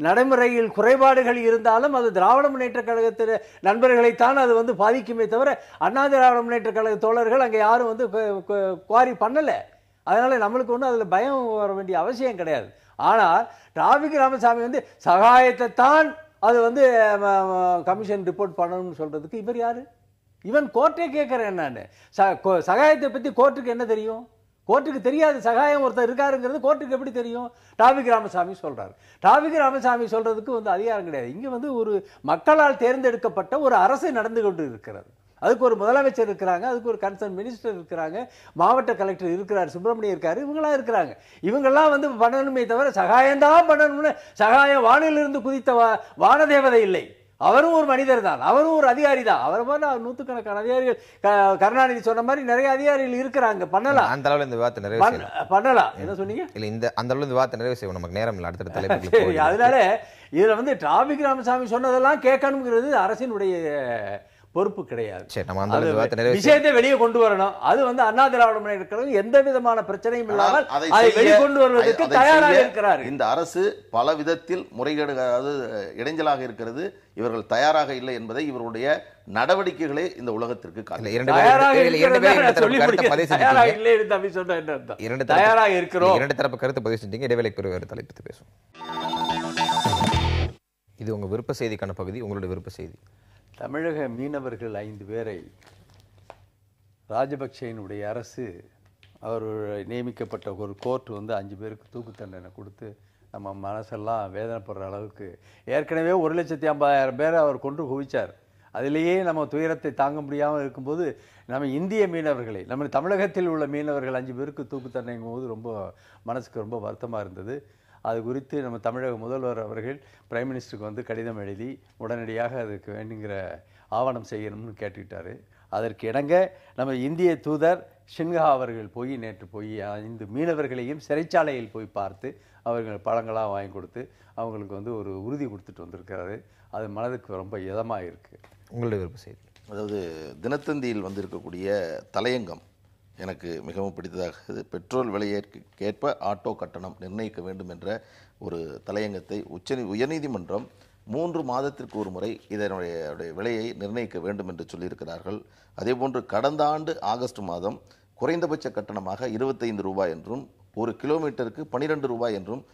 நடைமுறையில் குறைபாடுகள் இருந்தாலும் அது திராவிட முன்னேற்ற கழகத்தின் நண்பர்களைத்தான் அது பாதிக்குமே தவிர அண்ணா திராவிட முன்னேற்ற கழக தோழர்கள் அங்கே யாரும் குவாரி பண்ணலை. அதனால நம்மளுக்கு ஒன்றும் அதில் பயம் வர வேண்டிய அவசியம் கிடையாது. ஆனால் டிராபிக் ராமசாமி சகாயத்தை தான் அது கமிஷன் ரிப்போர்ட் பண்ணணும்னு சொல்றதுக்கு இவர் யாரு? இவன் கோர்ட்டே கேட்கிறேன் நான். சகாயத்தை பற்றி கோர்ட்டுக்கு என்ன தெரியும்? கோர்ட்டுக்கு தெரியாது. சகாயம் ஒருத்தர் இருக்காருங்கிறது கோர்ட்டுக்கு எப்படி தெரியும்? டிராபிக் ராமசாமி சொல்றாரு. டிராபிக் ராமசாமி சொல்றதுக்கு அதிகாரம் கிடையாது. இங்க ஒரு மக்களால் தேர்ந்தெடுக்கப்பட்ட ஒரு அரசு நடந்து கொண்டு இருக்கிறது. அதுக்கு ஒரு முதலமைச்சர் இருக்கிறாங்க, அதுக்கு ஒரு கன்சர்ன் மினிஸ்டர் இருக்கிறாங்க, மாவட்ட கலெக்டர் இருக்கிறார், சுப்பிரமணியம் இருக்காரு, இவங்களாம் இருக்கிறாங்க. இவங்கெல்லாம் பண்ணணுமே தவிர சகாயம்தான் பண்ணணும்னு சகாயம் வானிலிருந்து குதித்த வானதேவதை இல்லை. அவரும் ஒரு மனிதர் தான், அவரும் ஒரு அதிகாரி தான். அவர் போல நூற்றுக்கணக்கான அதிகாரிகள், கருணாநிதி சொன்ன மாதிரி நிறைய அதிகாரிகள் இருக்கிறாங்க. பண்ணலாம். அந்த அளவுல இந்த விவாதத்தை நிறைவு பண்ணலாம். என்ன சொன்னீங்க? இல்ல, இந்த அந்த அளவுல இந்த விவாதத்தை நிறைவு செய்வோம், நமக்கு நேரம் இல்லை. அடுத்த தலைப்பு. அதனால இதுல டிராபிக் ராமசாமி சொன்னதெல்லாம் கேட்கணுங்கிறது அரசினுடைய பொறுப்பு கிடையாது. விஷயத்தை வெளியே கொண்டு வரணும். அது அண்ணா திராவிட முன்னேற்ற கழகம் எந்த விதமான பிரச்சனையும் இல்லாமல் அதை வெளியே கொண்டு வருவதற்கு தயாராக இருக்கிறார். இந்த அரசு பல விதத்தில் முறைகேடு, அதாவது இடைஞ்சலாக இருக்கிறது. இவர்கள் தயாராக இல்லை என்பதை இவருடைய நடவடிக்கைகளே இந்த உலகத்திற்கு இரண்டு தரப்பு கருத்து பதிவு செஞ்சீங்க. இடைவேளை பெறுவது தலைப்பு பேசும். இது உங்க விருப்ப செய்திக்கான பகுதி. உங்களுடைய விருப்ப செய்தி. தமிழக மீனவர்கள் 5 பேரை ராஜபக்சேனுடைய அரசு அவர் நியமிக்கப்பட்ட ஒரு கோர்ட் 5 பேருக்கு தூக்கு தண்டனை கொடுத்து நம்ம மனசெல்லாம் வேதனைப்படுற அளவுக்கு ஏற்கனவே 1,50,000 பேரை அவர் கொண்டு குவிச்சார். அதிலேயே நம்ம துயரத்தை தாங்க முடியாமல் இருக்கும்போது நம்ம இந்திய மீனவர்களை, நம்ம தமிழகத்தில் உள்ள மீனவர்கள் 5 பேருக்கு தூக்கு தண்டனைங்கும் போது ரொம்ப மனசுக்கு ரொம்ப வருத்தமாக இருந்தது. அது குறித்து நம்ம தமிழக முதல்வர் அவர்கள் பிரைம் மினிஸ்டருக்கு கடிதம் எழுதி உடனடியாக அதுக்கு வேண்டுங்கிற ஆவணம் செய்யணும்னு கேட்டுக்கிட்டாரு. அதற்கு இணங்க நம்ம இந்திய தூதர் ஷின்ஹா அவர்கள் நேற்று 5 மீனவர்களையும் சிறைச்சாலையில் போய் பார்த்து அவர்கள் பழங்களாக வாங்கி கொடுத்து அவங்களுக்கு ஒரு உறுதி கொடுத்துட்டு வந்திருக்கிறாரு. அது மனதுக்கு ரொம்ப இதமாக இருக்குது. உங்களுடைய விருப்ப செய்தி. அதாவது தினத்தந்தியில் வந்திருக்கக்கூடிய தலையங்கம் எனக்கு மிகவும் பிடித்ததாக, பெட்ரோல் விலையேற்ப ஆட்டோ கட்டணம் நிர்ணயிக்க வேண்டும் என்ற ஒரு தலையங்கத்தை உயர்நீதிமன்றம் 3 மாதத்திற்கு ஒரு முறை இதனுடைய விலையை நிர்ணயிக்க வேண்டும் என்று சொல்லியிருக்கிறார்கள். அதேபோன்று கடந்த ஆண்டு ஆகஸ்ட் மாதம் குறைந்தபட்ச கட்டணமாக 25 ரூபாய் என்றும் 1 கிலோமீட்டருக்கு 12 ரூபாய் என்றும்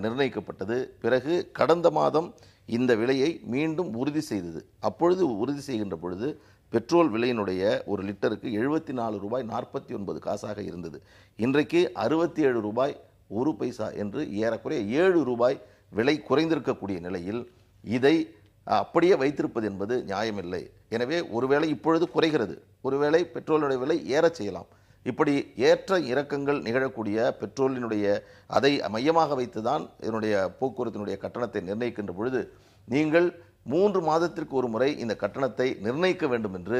நிர்ணயிக்கப்பட்டது. பிறகு கடந்த மாதம் இந்த விலையை மீண்டும் உறுதி செய்தது. அப்பொழுது உறுதி செய்கின்ற பொழுது பெட்ரோல் விலையினுடைய 1 லிட்டருக்கு 74 ரூபாய் 49 காசாக இருந்தது. இன்றைக்கு 67 ரூபாய் 1 பைசா என்று ஏறக்குறைய 7 ரூபாய் விலை குறைந்திருக்கக்கூடிய நிலையில் இதை அப்படியே வைத்திருப்பது என்பது நியாயமில்லை. எனவே ஒருவேளை இப்பொழுது குறைகிறது, ஒருவேளை பெட்ரோலுடைய விலை ஏறச் செய்யலாம். இப்படி ஏற்ற இறக்கங்கள் நிகழக்கூடிய பெட்ரோலினுடைய அதை மையமாக வைத்துதான் இதனுடைய போக்குவரத்தினுடைய கட்டணத்தை நிர்ணயிக்கின்ற பொழுது நீங்கள் 3 மாதத்திற்கு ஒரு முறை இந்த கட்டணத்தை நிர்ணயிக்க வேண்டும் என்று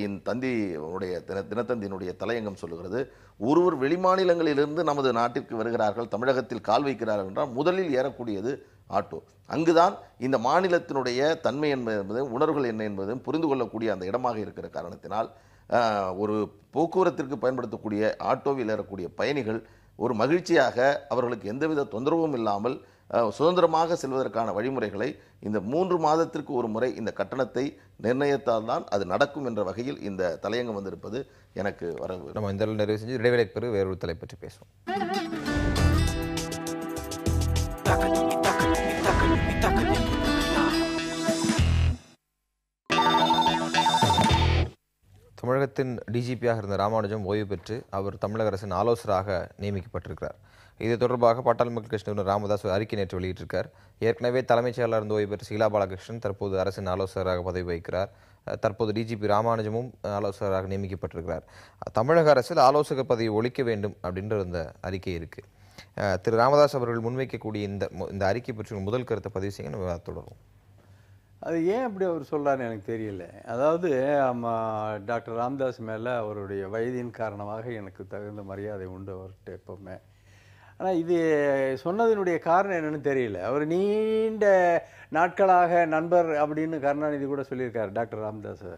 இந்த தந்தியுடைய தினத்தந்தியினுடைய தலையங்கம் சொல்லுகிறது. ஒருவர் வெளிமாநிலங்களிலிருந்து நமது நாட்டிற்கு வருகிறார்கள், தமிழகத்தில் கால் வைக்கிறார்கள் என்றால் முதலில் ஏறக்கூடியது ஆட்டோ. அங்குதான் இந்த மாநிலத்தினுடைய தன்மை என்பதும் உணர்வுகள் என்ன என்பதும் புரிந்து கொள்ளக்கூடிய அந்த இடமாக இருக்கிற காரணத்தினால் ஒரு போக்குவரத்திற்கு பயன்படுத்தக்கூடிய ஆட்டோவில் ஏறக்கூடிய பயணிகள் ஒரு மகிழ்ச்சியாக அவர்களுக்கு எந்தவித தொந்தரவும் இல்லாமல் சுதந்திரமாக செல்வதற்கான வழிமுறைகளை இந்த 3 மாதத்திற்கு ஒரு முறை இந்த கட்டணத்தை நிர்ணயித்தால் தான் அது நடக்கும் என்ற வகையில் இந்த தலையங்கம் வந்திருப்பது எனக்கு வரவு. நம்ம இந்த நிறைவு செஞ்சு இடைவேளைக்கு பிறகு வேறொரு தலை பற்றி பேசுவோம். தமிழகத்தின் டிஜிபியாக இருந்த ராமானுஜம் ஓய்வு பெற்று அவர் தமிழக அரசின் ஆலோசகராக நியமிக்கப்பட்டிருக்கிறார். இது தொடர்பாக பாட்டாளி மக்கள் கட்சி நிறுவனர் ராமதாஸ் அறிக்கை நேற்று வெளியிட்டிருக்கார். ஏற்கனவே தலைமைச் செயலாளர் இருந்து ஓய்வு பெற்ற ஷீலா பாலகிருஷ்ணன் தற்போது அரசின் ஆலோசகராக பதவி வகிக்கிறார். தற்போது டிஜிபி ராமானுஜமும் ஆலோசகராக நியமிக்கப்பட்டிருக்கிறார். தமிழக அரசில் ஆலோசகர் பதவி ஒழிக்க வேண்டும் அப்படின்ற இந்த அறிக்கை இருக்கு. திரு ராமதாஸ் அவர்கள் முன்வைக்கக்கூடிய இந்த அறிக்கை பற்றி முதல் கருத்தை பதிவு செய்ய நம்ம தொடரும். அது ஏன் அப்படி அவர் சொல்கிறான்னு எனக்கு தெரியல. அதாவது டாக்டர் ராமதாஸ் மேலே அவருடைய வயதின் காரணமாக எனக்கு தகுந்த மரியாதை உண்டு அவர்கிட்ட எப்போவுமே. ஆனால் இது சொன்னதனுடைய காரணம் என்னென்னு தெரியல. அவர் நீண்ட நாட்களாக நண்பர் அப்படின்னு கருணாநிதி கூட சொல்லியிருக்கார் டாக்டர் ராமதாஸ்.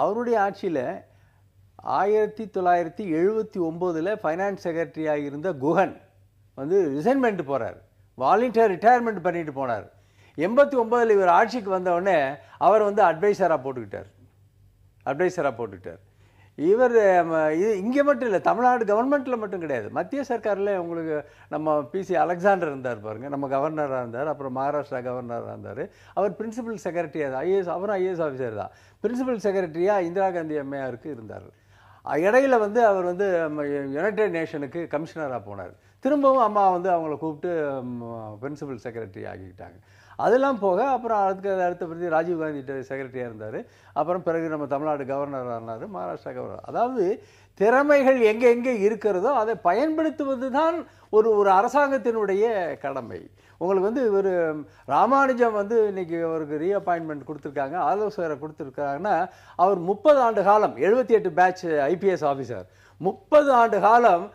அவருடைய ஆட்சியில் 1979 ஃபைனான்ஸ் செக்ரட்டரியாக இருந்த குஹன் வந்து ரிசைன்மெண்ட் போகிறார், வாலண்டியர் ரிட்டையர்மெண்ட் பண்ணிட்டு போனார். 89 இவர் ஆட்சிக்கு வந்தவுடனே அவர் வந்து அட்வைசராக போட்டுக்கிட்டார். இவர் இது இங்கே மட்டும் இல்லை, தமிழ்நாடு கவர்மெண்ட்டில் மட்டும் கிடையாது, மத்திய சர்க்காரில் உங்களுக்கு நம்ம பிசி அலெக்சாண்டர் இருந்தார் பாருங்கள், நம்ம கவர்னராக இருந்தார், அப்புறம் மகாராஷ்டிரா கவர்னராக இருந்தார். அவர் பிரின்சிபல் செக்ரட்டரியாக ஐஏஎஸ், அவரும் ஐஏஎஸ் ஆஃபீஸர் தான், பிரின்சிபல் செக்ரட்டரியாக இந்திரா காந்தி அம்மையாருக்கு இருந்தார். இடையில வந்து அவர் வந்து யுனைடெட் நேஷனுக்கு கமிஷனராக போனார். திரும்பவும் அம்மா வந்து அவங்கள கூப்பிட்டு பிரின்சிபல் செக்ரட்டரி ஆகிக்கிட்டாங்க. அதெல்லாம் போக அப்புறம் அடுத்தபடி ராஜீவ்காந்தி செக்ரட்டரியாக இருந்தார். அப்புறம் பிறகு நம்ம தமிழ்நாடு கவர்னராக இருந்தார், மகாராஷ்டிரா கவர்னர். அதாவது திறமைகள் எங்கே எங்கே இருக்கிறதோ அதை பயன்படுத்துவது தான் ஒரு அரசாங்கத்தினுடைய கடமை. உங்களுக்கு வந்து ஒரு ராமானுஜம் வந்து இன்னைக்கு அவருக்கு ரீஅப்பாயின்மெண்ட் கொடுத்துருக்காங்க, ஆலோசகரை கொடுத்துருக்காங்கன்னா அவர் 30 ஆண்டு காலம் 78 பேட்ச் ஐபிஎஸ் ஆஃபீஸர் 30 ஆண்டு காலம்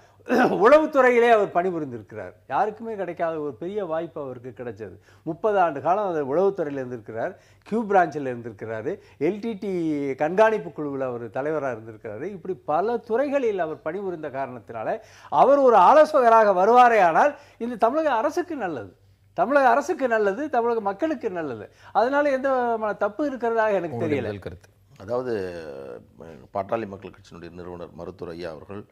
உளவுத்துறையிலே அவர் பணிபுரிந்திருக்கிறார். யாருக்குமே கிடைக்காத ஒரு பெரிய வாய்ப்பு அவருக்கு கிடைச்சது. 30 ஆண்டு காலம் அவர் உளவுத்துறையில் இருந்திருக்கிறார், கியூ பிரான்ச்சில் இருந்திருக்கிறாரு, எல்டிடி கண்காணிப்பு குழுவில் அவர் தலைவராக இருந்திருக்கிறாரு. இப்படி பல துறைகளில் அவர் பணிபுரிந்த காரணத்தினால அவர் ஒரு ஆலோசகராக வருவாரே ஆனால் இந்த தமிழக அரசுக்கு நல்லது, தமிழக மக்களுக்கு நல்லது. அதனால எந்த தப்பு இருக்கிறதாக எனக்கு தெரியல. அதாவது பாட்டாளி மக்கள் கட்சியினுடைய நிறுவனர் மருத்துவர் ஐயா அவர்கள்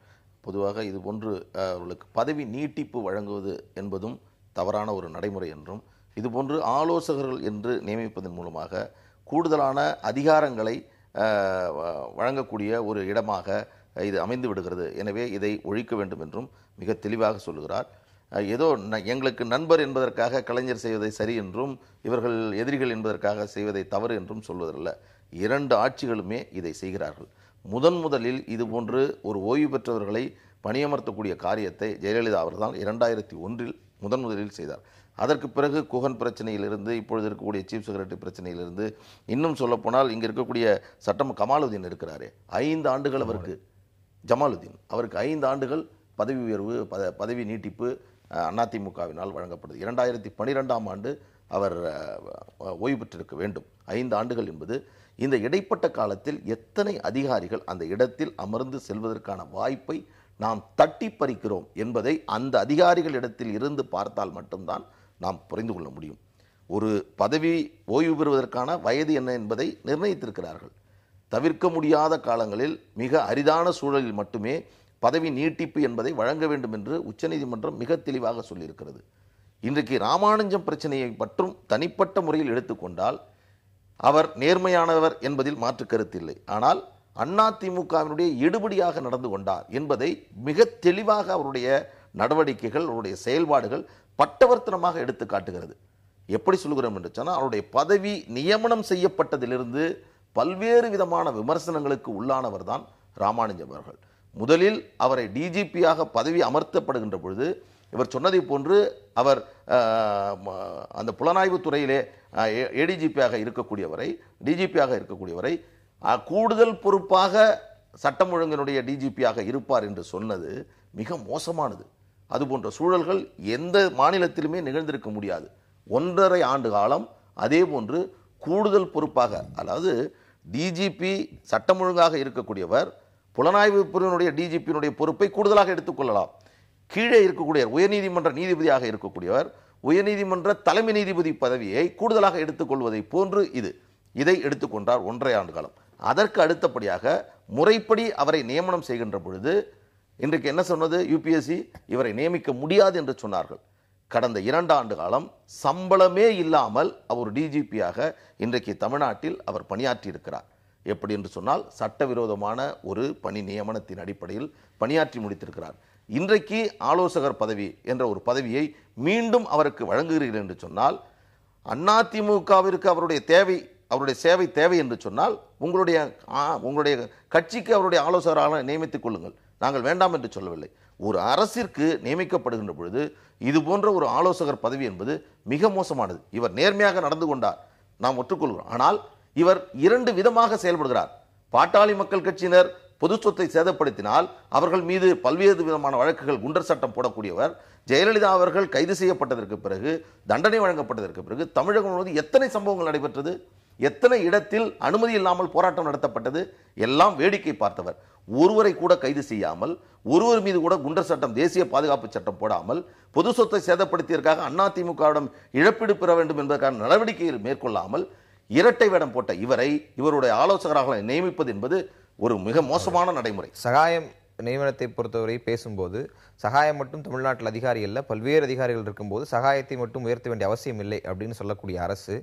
பொதுவாக இது போன்று அவர்களுக்கு பதவி நீட்டிப்பு வழங்குவது என்பதும் தவறான ஒரு நடைமுறை என்றும், இதுபோன்று ஆலோசகர்கள் என்று நியமிப்பதன் மூலமாக கூடுதலான அதிகாரங்களை வழங்கக்கூடிய ஒரு இடமாக இது அமைந்து விடுகிறது. எனவே இதை ஒழிக்க வேண்டும் என்றும் மிக தெளிவாக சொல்லுகிறார். ஏதோ எங்களுக்கு நண்பர் என்பதற்காக கலைஞர் செய்வதை சரி என்றும் இவர்கள் எதிரிகள் என்பதற்காக செய்வதை தவறு என்றும் சொல்வதில்லை. 2 ஆட்சிகளுமே இதை செய்கிறார்கள். முதலில் இதுபோன்று ஒரு ஓய்வு பெற்றவர்களை பணியமர்த்தக்கூடிய காரியத்தை ஜெயலலிதா அவர்கள் 2001 முதலில் செய்தார். அதற்கு பிறகு குஹன் பிரச்சனையிலிருந்து இப்பொழுது இருக்கக்கூடிய சீஃப் செக்ரட்டரி பிரச்சனையிலிருந்து இன்னும் சொல்லப்போனால் இங்கே இருக்கக்கூடிய சட்டம் கமாலுதீன் இருக்கிறாரே 5 ஆண்டுகள் அவருக்கு, ஜமாலுதீன் அவருக்கு 5 ஆண்டுகள் பதவி உயர்வு பதவி நீட்டிப்பு அதிமுகவினால் வழங்கப்படுது. 2012ஆம் ஆண்டு அவர் ஓய்வு பெற்றிருக்க வேண்டும். 5 ஆண்டுகள் என்பது இந்த இடைப்பட்ட காலத்தில் எத்தனை அதிகாரிகள் அந்த இடத்தில் அமர்ந்து செல்வதற்கான வாய்ப்பை நாம் தட்டி பறிக்கிறோம் என்பதை அந்த அதிகாரிகளிடத்தில் இருந்து பார்த்தால் மட்டும்தான் நாம் புரிந்து கொள்ள முடியும். ஒரு பதவி ஓய்வு பெறுவதற்கான வயது என்ன என்பதை நிர்ணயித்திருக்கிறார்கள். தவிர்க்க முடியாத காலங்களில் மிக அரிதான சூழலில் மட்டுமே பதவி நீட்டிப்பு என்பதை வழங்க வேண்டும் என்று உச்சநீதிமன்றம் மிக தெளிவாக சொல்லியிருக்கிறது. இன்றைக்கு ராமானுஜம் பிரச்சனையை பற்றும் தனிப்பட்ட முறையில் எடுத்துக்கொண்டால் அவர் நேர்மையானவர் என்பதில் மாற்று கருத்தில்லை. ஆனால் அதிமுகவினுடைய எடுபடியாக நடந்து கொண்டார் என்பதை மிக தெளிவாக அவருடைய நடவடிக்கைகள், அவருடைய செயல்பாடுகள் பட்டவர்த்தனமாக எடுத்து காட்டுகிறது. எப்படி சொல்கிறோம் என்று சொன்னால், அவருடைய பதவி நியமனம் செய்யப்பட்டதிலிருந்து பல்வேறு விதமான விமர்சனங்களுக்கு உள்ளானவர் தான் ராமானுஜம் அவர்கள். முதலில் அவரை டிஜிபியாக பதவி அமர்த்தப்படுகின்ற பொழுது இவர் சொன்னதை போன்று அவர் அந்த புலனாய்வு துறையிலே ஏடிஜிபியாக இருக்கக்கூடியவரை, டிஜிபியாக இருக்கக்கூடியவரை கூடுதல் பொறுப்பாக சட்டம் ஒழுங்கினுடைய டிஜிபியாக இருப்பார் என்று சொன்னது மிக மோசமானது. அதுபோன்ற சூழல்கள் எந்த மாநிலத்திலுமே நிகழ்ந்திருக்க முடியாது. 1.5 ஆண்டு காலம் அதே போன்று கூடுதல் பொறுப்பாக, அதாவது டிஜிபி சட்டம் ஒழுங்காக இருக்கக்கூடியவர் புலனாய்வு பிரிவினுடைய டிஜிபியினுடைய பொறுப்பை கூடுதலாக எடுத்துக்கொள்ளலாம். கீழே இருக்கக்கூடிய உயர்நீதிமன்ற நீதிபதியாக இருக்கக்கூடியவர் உயர்நீதிமன்ற தலைமை நீதிபதி பதவியை கூடுதலாக எடுத்துக்கொள்வதை போன்று இதை எடுத்துக்கொண்டார் 1.5 ஆண்டு காலம். அதற்கு அடுத்தபடியாக முறைப்படி அவரை நியமனம் செய்கின்ற பொழுது இன்றைக்கு என்ன சொன்னது? யுபிஎஸ்சி இவரை நியமிக்க முடியாது என்று சொன்னார்கள். கடந்த 2 ஆண்டு காலம் சம்பளமே இல்லாமல் அவர் டிஜிபியாக இன்றைக்கு தமிழ்நாட்டில் அவர் பணியாற்றி இருக்கிறார். எப்படி என்று சொன்னால், சட்டவிரோதமான ஒரு பணி நியமனத்தின் அடிப்படையில் பணியாற்றி முடித்திருக்கிறார். இன்றைக்கு ஆலோசகர் பதவி என்ற ஒரு பதவியை மீண்டும் அவருக்கு வழங்குகிறீர்கள் என்று சொன்னால், அதிமுகவிற்கு அவருடைய சேவை தேவை என்று சொன்னால் உங்களுடைய கட்சிக்கு அவருடைய ஆலோசகராக நியமித்துக் கொள்ளுங்கள். நாங்கள் வேண்டாம் என்று சொல்லவில்லை. ஒரு அரசிற்கு நியமிக்கப்படுகின்ற பொழுது இது போன்ற ஒரு ஆலோசகர் பதவி என்பது மிக மோசமானது. இவர் நேர்மையாக நடந்து கொண்டார், நாம் ஒற்றுக்கொள்கிறோம். ஆனால் இவர் 2 விதமாக செயல்படுகிறார். பாட்டாளி மக்கள் கட்சியினர் பொது சொத்தை சேதப்படுத்தினால் அவர்கள் மீது பல்வேறு விதமான வழக்குகள், குண்டர் சட்டம் போடக்கூடியவர். ஜெயலலிதா அவர்கள் கைது செய்யப்பட்டதற்கு பிறகு, தண்டனை வழங்கப்பட்டதற்கு பிறகு தமிழகம் முழுவதும் எத்தனை சம்பவங்கள் நடைபெற்றது, எத்தனை இடத்தில் அனுமதி இல்லாமல் போராட்டம் நடத்தப்பட்டது, எல்லாம் வேடிக்கை பார்த்தவர். ஒருவரை கூட கைது செய்யாமல், ஒருவர் மீது கூட குண்டர் சட்டம், தேசிய பாதுகாப்பு சட்டம் போடாமல், பொது சொத்தை சேதப்படுத்தியதற்காக அதிமுகவிடம் இழப்பீடு பெற வேண்டும் என்பதற்கான நடவடிக்கைகள் மேற்கொள்ளாமல் இரட்டை வேடம் போட்ட இவருடைய ஆலோசகராக நியமிப்பது என்பது ஒரு மிக மோசமான நடைமுறை. சகாயம் நியமனத்தை பொறுத்தவரை பேசும்போது, சகாயம் மட்டும் தமிழ்நாட்டில் அதிகாரி அல்ல, பல்வேறு அதிகாரிகள் இருக்கும்போது சகாயத்தை மட்டும் உயர்த்த வேண்டிய அவசியம் இல்லை அப்படின்னு சொல்லக்கூடிய அரசு,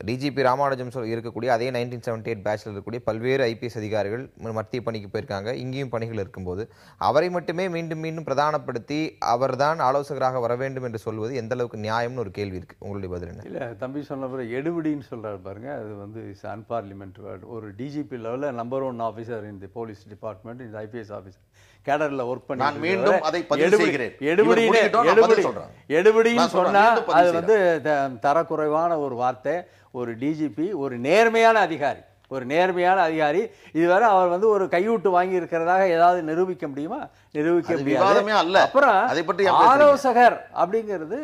டிஜிபி ராமானுஜம் இருக்கக்கூடிய அதே 1978 பேட்சில் இருக்கக்கூடிய பல்வேறு ஐபிஎஸ் அதிகாரிகள் மத்திய பணிக்கு போயிருக்காங்க. இங்கேயும் பணிகள் இருக்கும்போது அவரை மட்டுமே மீண்டும் மீண்டும் பிரதானப்படுத்தி அவர்தான் ஆலோசகராக வர வேண்டும் என்று சொல்வது எந்த அளவுக்கு நியாயம்னு ஒரு கேள்வி இருக்கு. உங்களுடைய பதில் என்ன? இல்லை, தம்பி சொன்ன பிறகு எடுபடின்னு சொல்கிறாரு பாருங்க, அது வந்து இஸ் அன்பார்லிமெண்ட் வேர்டு. ஒரு டிஜிபி லெவலில் நம்பர் 1 ஆஃபீஸர் இந்த போலீஸ் டிபார்ட்மெண்ட், இந்த ஐபிஎஸ் ஆஃபீஸர் கேடரில் ஒர்க் பண்ணி எடுபடின்னு சொன்னா அது வந்து தரக்குறைவான ஒரு வார்த்தை. ஒரு டிஜிபி ஒரு நேர்மையான அதிகாரி, இதுவரை அவர் வந்து ஒரு கையூட்டு வாங்கி இருக்கிறதாக ஏதாவது நிரூபிக்க முடியுமா? நிரூபிக்க முடியாது. அப்புறம் ஆலோசகர் அப்படிங்கிறது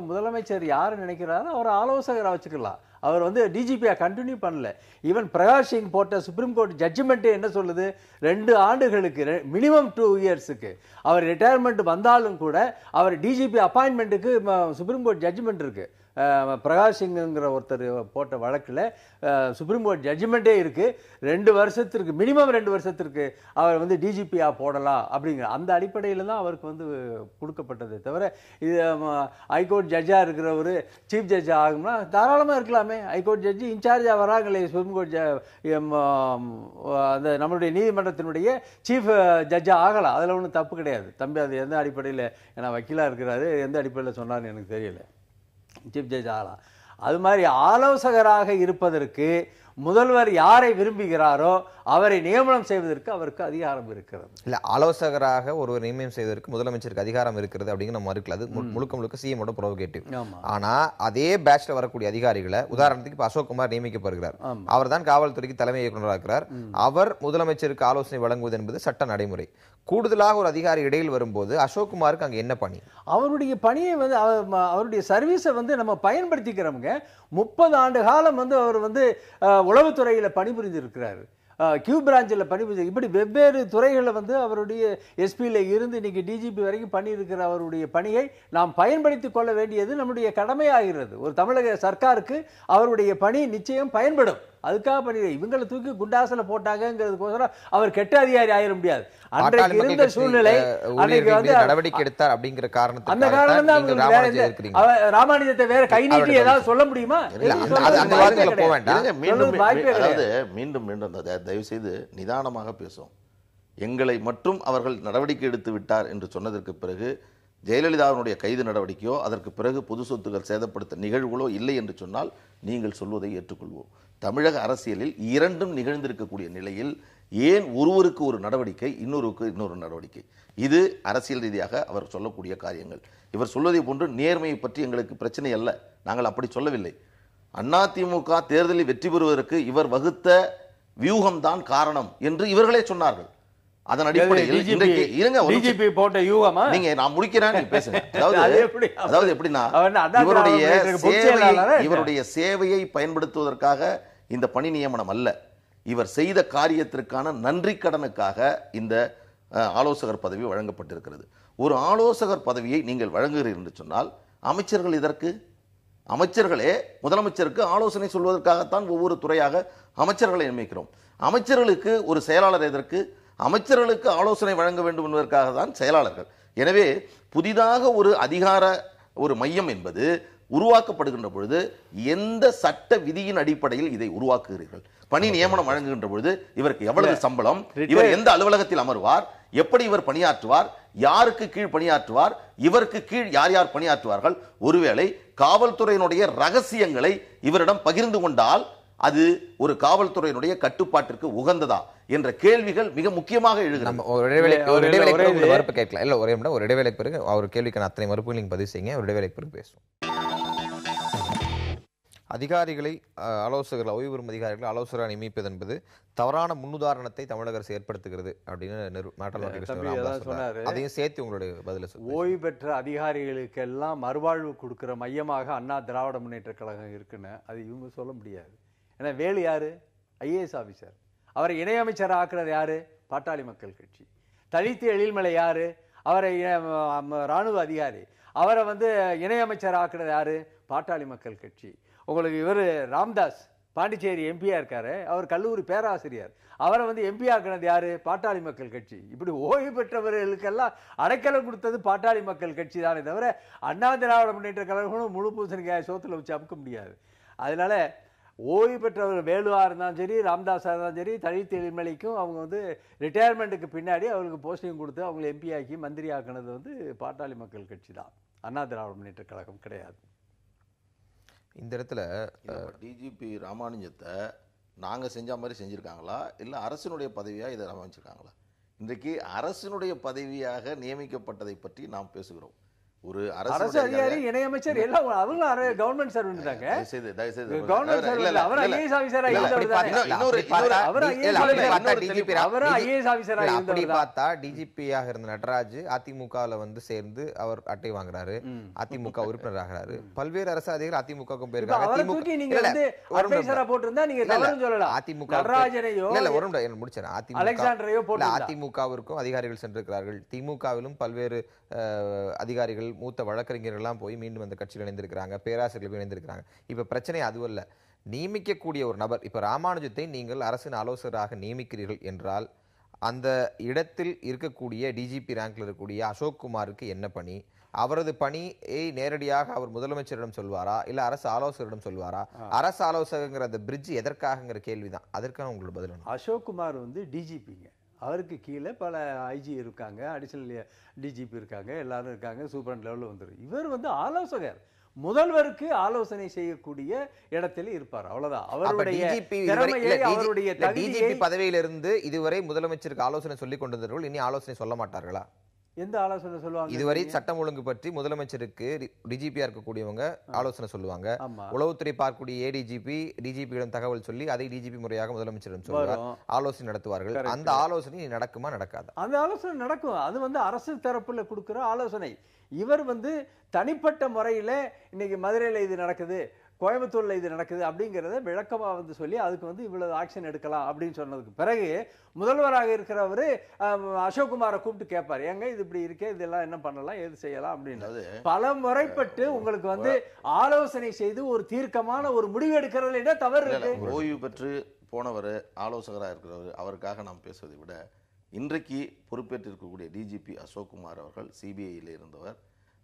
முதலமைச்சர் யாரு நினைக்கிறாரோ அவர் ஆலோசகரை வச்சுக்கலாம். அவர் வந்து டிஜிபியா கண்டினியூ பண்ணல. ஈவன் பிரகாஷ் சிங் போட்ட சுப்ரீம் கோர்ட் ஜட்ஜ்மெண்ட் என்ன சொல்லுது? 2 ஆண்டுகளுக்கு மினிமம் 2 இயர்ஸுக்கு அவர் ரிட்டையர்மெண்ட் வந்தாலும் கூட அவர் டிஜிபி அப்பாயின்மெண்ட்டுக்கு சுப்ரீம் கோர்ட் ஜட்ஜ்மெண்ட் இருக்கு. பிரகாஷ் சிங்குங்கிற ஒருத்தர் போட்ட வழக்கில் சுப்ரீம் கோர்ட் ஜட்ஜ்மெண்ட்டே இருக்கு. 2 வருஷத்திற்கு மினிமம் 2 வருஷத்திற்கு அவர் வந்து டிஜிபியா போடலாம் அப்படிங்கிற அந்த அடிப்படையில் தான் அவருக்கு வந்து கொடுக்கப்பட்டதே தவிர, இது ஹைகோர்ட் ஜட்ஜாக இருக்கிறவர் சீஃப் ஜட்ஜ் ஆகும்னா தாராளமாக இருக்கலாமே. ஹைகோர்ட் ஜட்ஜி இன்சார்ஜாக வராங்களே, சுப்ரீம் கோர்ட் அந்த நம்மளுடைய நீதிமன்றத்தினுடைய சீஃப் ஜட்ஜாக ஆகலாம். அதில் ஒன்றும் தப்பு கிடையாது. தம்பி அது எந்த அடிப்படையில், ஏன்னா வக்கீலாக இருக்கிறாரு, எந்த அடிப்படையில் சொன்னார்னு எனக்கு தெரியல. சீஃப் ஜட்ஜ் ஆகலாம். அது மாதிரி ஆலோசகராக இருப்பதற்கு முதல்வர் யாரை விரும்புகிறாரோ அவரை நியமனம் செய்வதற்கு அவருக்கு அதிகாரம் இருக்கிறது. இல்ல, ஆலோசகராக ஒருவர் நியமனம் செய்வதற்கு முதலமைச்சருக்கு அதிகாரம் இருக்கிறது அப்படிங்கிற நம்ம மறுக்கல. அது முழுக்க சிஎமோட ப்ரோகேட்டிவ். ஆனா அதே பேட்ச்ல வரக்கூடிய அதிகாரிகளை, உதாரணத்துக்கு இப்ப அசோக் குமார் நியமிக்கப்படுகிறார், அவர் தான் காவல்துறைக்கு தலைமை இயக்குநராக இருக்கிறார். அவர் முதலமைச்சருக்கு ஆலோசனை வழங்குவது என்பது சட்ட நடைமுறை. கூடுதலாக ஒரு அதிகாரி இடையில் வரும்போது அசோக் குமாருக்கு அங்க என்ன பணி? அவருடைய பணியை வந்து அவருடைய சர்வீஸை வந்து நம்ம பயன்படுத்திக்கிறோமுங்க. 30 ஆண்டு காலம் வந்து அவர் வந்து உளவுத்துறையில பணிபுரிந்து இருக்கிறாரு, கியூ பிரான்ச்சில் பணிபுரிந்து, இப்படி வெவ்வேறு துறைகளில் வந்து அவருடைய எஸ்பியில் இருந்து இன்னைக்கு டிஜிபி வரைக்கும் பண்ணியிருக்கிற அவருடைய பணியை நாம் பயன்படுத்தி கொள்ள வேண்டியது நம்முடைய கடமையாகிறது. ஒரு தமிழக சர்க்காருக்கு அவருடைய பணி நிச்சயம் பயன்படும். அதுக்காக பண்ணி இவங்களை தூக்கி குண்டாசல போட்டாங்கிறதுக்கோசரம் அவர் கெட்ட அதிகாரி ஆயிட முடியாது. அன்றைக்கு இருந்த சூழ்நிலை அன்றைக்கு வந்து நடவடிக்கை எடுத்தார் அப்படிங்கிற காரணத்துக்கு அந்த காரணம் தான் ராமானுஜத்தை வேற கை நீட்டி ஏதாவது சொல்ல முடியுமா? மீண்டும் தயவு செய்து நிதானமாக பேசும். எங்களை மட்டும் அவர்கள் நடவடிக்கை எடுத்து விட்டார் என்று சொன்னதற்கு பிறகு ஜெயலலிதாவினுடைய கைது நடவடிக்கையோ அதற்கு பிறகு பொது சொத்துக்கள் சேதப்படுத்த நிகழ்வுகளோ இல்லை என்று சொன்னால் நீங்கள் சொல்வதை ஏற்றுக்கொள்வோம். தமிழக அரசியலில் இரண்டும் நிகழ்ந்திருக்கக்கூடிய நிலையில் ஏன் ஒருவருக்கு ஒரு நடவடிக்கை இன்னொருக்கு இன்னொரு நடவடிக்கை? இது அரசியல் ரீதியாக அவர் சொல்லக்கூடிய காரியங்கள். இவர் சொல்வதை போன்று நேர்மையை பற்றி எங்களுக்கு பிரச்சனை அல்ல, நாங்கள் அப்படி சொல்லவில்லை. அதிமுக தேர்தலில் வெற்றி பெறுவதற்கு இவர் வகுத்த வியூகம்தான் காரணம் என்று இவர்களே சொன்னார்கள். அதன் அடிப்படையில் இன்றைக்கு இருங்க, டிஜிபி போட்ட யூகமா நீங்க நான் முடிக்கிறேன், நீங்க பேசுங்க. அதாவது எப்படின்னா இவருடைய சேவையை பயன்படுத்துவதற்காக இந்த பணி நியமனம் அல்ல, இவர் செய்த காரியத்திற்கான நன்றி கடனுக்காக இந்த ஆலோசகர் பதவி வழங்கப்பட்டிருக்கிறது. ஒரு ஆலோசகர் பதவியை நீங்கள் வழங்குகிறீர்கள் என்று சொன்னால் அமைச்சர்கள் இதற்கு அமைச்சர்களே முதலமைச்சருக்கு ஆலோசனை சொல்வதற்காகத்தான் ஒவ்வொரு துறையாக அமைச்சர்களை நியமிக்கிறோம். அமைச்சர்களுக்கு ஒரு செயலாளர் எதற்கு? அமைச்சர்களுக்கு ஆலோசனை வழங்க வேண்டும் என்பதற்காக தான் செயலாளர்கள். எனவே புதிதாக ஒரு அதிகார ஒரு மையம் என்பது உருவாக்கப்படுகின்ற பொழுது எந்த சட்ட விதியின் அடிப்படையில் இதை உருவாக்குகிறீர்கள்? பணி நியமனம் வழங்குகின்ற பொழுது இவருக்கு எவ்வளவு சம்பளம், இவர் எந்த அலுவலகத்தில் அமர்வார், எப்படி இவர் பணியாற்றுவார், யாருக்கு கீழ் பணியாற்றுவார், இவருக்கு கீழ் யார் யார் பணியாற்றுவார்கள், ஒருவேளை காவல்துறையினுடைய ரகசியங்களை இவரிடம் பகிர்ந்து கொண்டால் அது ஒரு காவல்துறையினுடைய கட்டுப்பாட்டிற்கு உகந்ததா என்ற கேள்விகள் மிக முக்கியமாக எழுகிறது. ஒரு இடைவேளைக்கு பிறகு அவர் கேள்விக்கான அத்தனை மறுப்புகள் நீங்க பதிவு செய்யுங்க. ஒரு இடைவேளைக்கு பிறகு பேசுவோம். அதிகாரிகளை ஆலோசகர்கள், ஓய்வு பெறும் அதிகாரிகளை ஆலோசகராக நியமிப்பது என்பது தவறான முன்னுதாரணத்தை தமிழக அரசு ஏற்படுத்துகிறது அப்படின்னு அதையும் சேர்த்து உங்களுடைய பதில சொல்லுங்க. ஓய்வு பெற்ற அதிகாரிகளுக்கெல்லாம் மறுவாழ்வு கொடுக்கிற மையமாக அண்ணா திராவிட முன்னேற்ற கழகம் இருக்குன்னு அது இவங்க சொல்ல முடியாது. ஏன்னா வேலு யாரு? IAS officer. அவரை இணையமைச்சர் ஆக்குறது யாரு? பாட்டாளி மக்கள் கட்சி. தலித்து எழில்மலை யாரு? அவரை ராணுவ அதிகாரி. அவரை இணையமைச்சர் ஆக்குறது யாரு? பாட்டாளி மக்கள் கட்சி. உங்களுக்கு இவர் ராம்தாஸ் பாண்டிச்சேரி எம்பியா இருக்காரு, அவர் கல்லூரி பேராசிரியர். அவரை எம்பி ஆக்குனது யாரு? பாட்டாளி மக்கள் கட்சி. இப்படி ஓய்வு பெற்றவர்களுக்கெல்லாம் அடைக்கலம் கொடுத்தது பாட்டாளி மக்கள் கட்சி தானே தவிர அண்ணா திராவிட முன்னேற்ற கழகங்களும் முழு பூசணிக்காய் சோத்துல வச்சு அமுக்க முடியாது. அதனால ஓய்வு பெற்றவர் வேலுவா இருந்தாலும் சரி, ராம்தாஸா இருந்தாலும் சரி, தலித் எழில்மலைக்கும் அவங்க ரிட்டையர்மெண்ட்டுக்கு பின்னாடி அவங்களுக்கு போஸ்டிங் கொடுத்து அவங்களை எம்பி ஆக்கி மந்திரி ஆக்குனது பாட்டாளி மக்கள் கட்சி தான், அண்ணா திராவிட முன்னேற்ற கழகம் கிடையாது. இந்த இடத்துல டிஜிபி ராமானுஜத்தை நாங்க செஞ்ச மாதிரி செஞ்சிருக்காங்களா இல்ல அரசினுடைய பதவியா இதை அமைச்சிருக்காங்களா? இன்றைக்கு அரசினுடைய பதவியாக நியமிக்கப்பட்டதை பற்றி நாம் பேசுகிறோம். ஒரு அரசு அதிகாரி, இணையமைச்சர் எல்லாம் அவங்க கவர்மெண்ட் சர்வெண்ட் தாங்க. Government servant. அவர் ஐஏஎஸ் ஆபீசரா அப்படி பார்த்தா டிஜிபியாக இருந்த நடராஜ் அதிமுகல சேர்ந்து அவர் அட்டை வாங்குறாரு, அதிமுக உறுப்பினர் ஆகிறாரு. பல்வேறு அரசு அதிகாரிகள் அதிமுகவுக்கும் போயிருக்காங்க. அதிமுகவிற்கும் அதிகாரிகள் சென்றிருக்கிறார்கள். திமுகவிலும் பல்வேறு அதிகாரிகள், மூத்த வழக்கறிஞர்கள்லாம் போய் மீண்டும் அந்த கட்சியில் இணைந்திருக்கிறாங்க, பேராசிரியர்கள் இணைந்திருக்கிறாங்க. இப்ப பிரச்சனை அதுவல்ல. நியமிக்கக்கூடிய ஒரு நபர், இப்ப ராமானுஜத்தை நீங்கள் அரசின் ஆலோசகராக நியமிக்கிறீர்கள் என்றால் அந்த இடத்தில் இருக்கக்கூடிய டிஜிபி ரேங்க்ல இருக்கக்கூடிய அசோக் குமாருக்கு என்ன பணி? அவரது பணியை நேரடியாக அவர் முதலமைச்சரிடம் சொல்வாரா இல்ல அரசு ஆலோசகரிடம் சொல்வாரா? அரசு ஆலோசகங்கிற அந்த பிரிட்ஜ் எதற்காகங்கிற கேள்விதான். அதற்கான உங்களோட பதில். அசோக் குமார் டிஜிபிங்க, அவருக்கு கீழே பல ஐஜி இருக்காங்க, அடிஷனல் டிஜிபி இருக்காங்க, எல்லாரும் இருக்காங்க, சூப்பரண்ட் லெவலில் வந்துடும். இவர் ஆலோசகர், முதல்வருக்கு ஆலோசனை செய்யக்கூடிய இடத்துல இருப்பார், அவ்வளவுதான். அவருடைய டிஜிபி பதவியிலிருந்து இதுவரை முதலமைச்சருக்கு ஆலோசனை சொல்லிக் கொண்டிருந்தவர்கள் இனி ஆலோசனை சொல்ல மாட்டார்களா? எந்த ஆலோசனை சொல்லுவாங்க? இதுவரை சட்டம் ஒழுங்கு பற்றி முதலமைச்சருக்கு டிஜிபியா இருக்கக்கூடியவங்க ஆலோசனை சொல்லுவாங்க. உளவுத்துறை பார்க்கக்கூடிய ஏடிஜிபி டிஜிபியிடம் தகவல் சொல்லி அதை டிஜிபி முறையாக முதலமைச்சரிடம் சொல்லுவார், ஆலோசனை நடத்துவார்கள். அந்த ஆலோசனை நடக்குமா நடக்காது? அந்த ஆலோசனை நடக்கும். அது அரசு தரப்புல கொடுக்கிற ஆலோசனை. இவர் தனிப்பட்ட முறையில இன்னைக்கு மதுரையில இது நடக்குது, கோயம்புத்தூர்ல இது நடக்குது அப்படிங்கிறத விளக்கமா சொல்லி அதுக்கு இவ்வளவு ஆக்ஷன் எடுக்கலாம் அப்படின்னு சொன்னதுக்கு பிறகு முதல்வராக இருக்கிறவரு அசோக்குமாரை கூப்பிட்டு கேட்பாரு, ஏங்க இது இப்படி இருக்கே, இதெல்லாம் என்ன பண்ணலாம், எது செய்யலாம் அப்படின்னு பல முறைப்பட்டு உங்களுக்கு ஆலோசனை செய்து ஒரு தீர்க்கமான ஒரு முடிவு எடுக்கிறதுல தவறு இருக்கு. ஓய்வு பெற்று போனவர் ஆலோசகராக இருக்கிறவர், அவருக்காக நாம் பேசுவதை விட இன்றைக்கு பொறுப்பேற்றிருக்கக்கூடிய டிஜிபி அசோக்குமார் அவர்கள் சிபிஐயில் இருந்தவர்,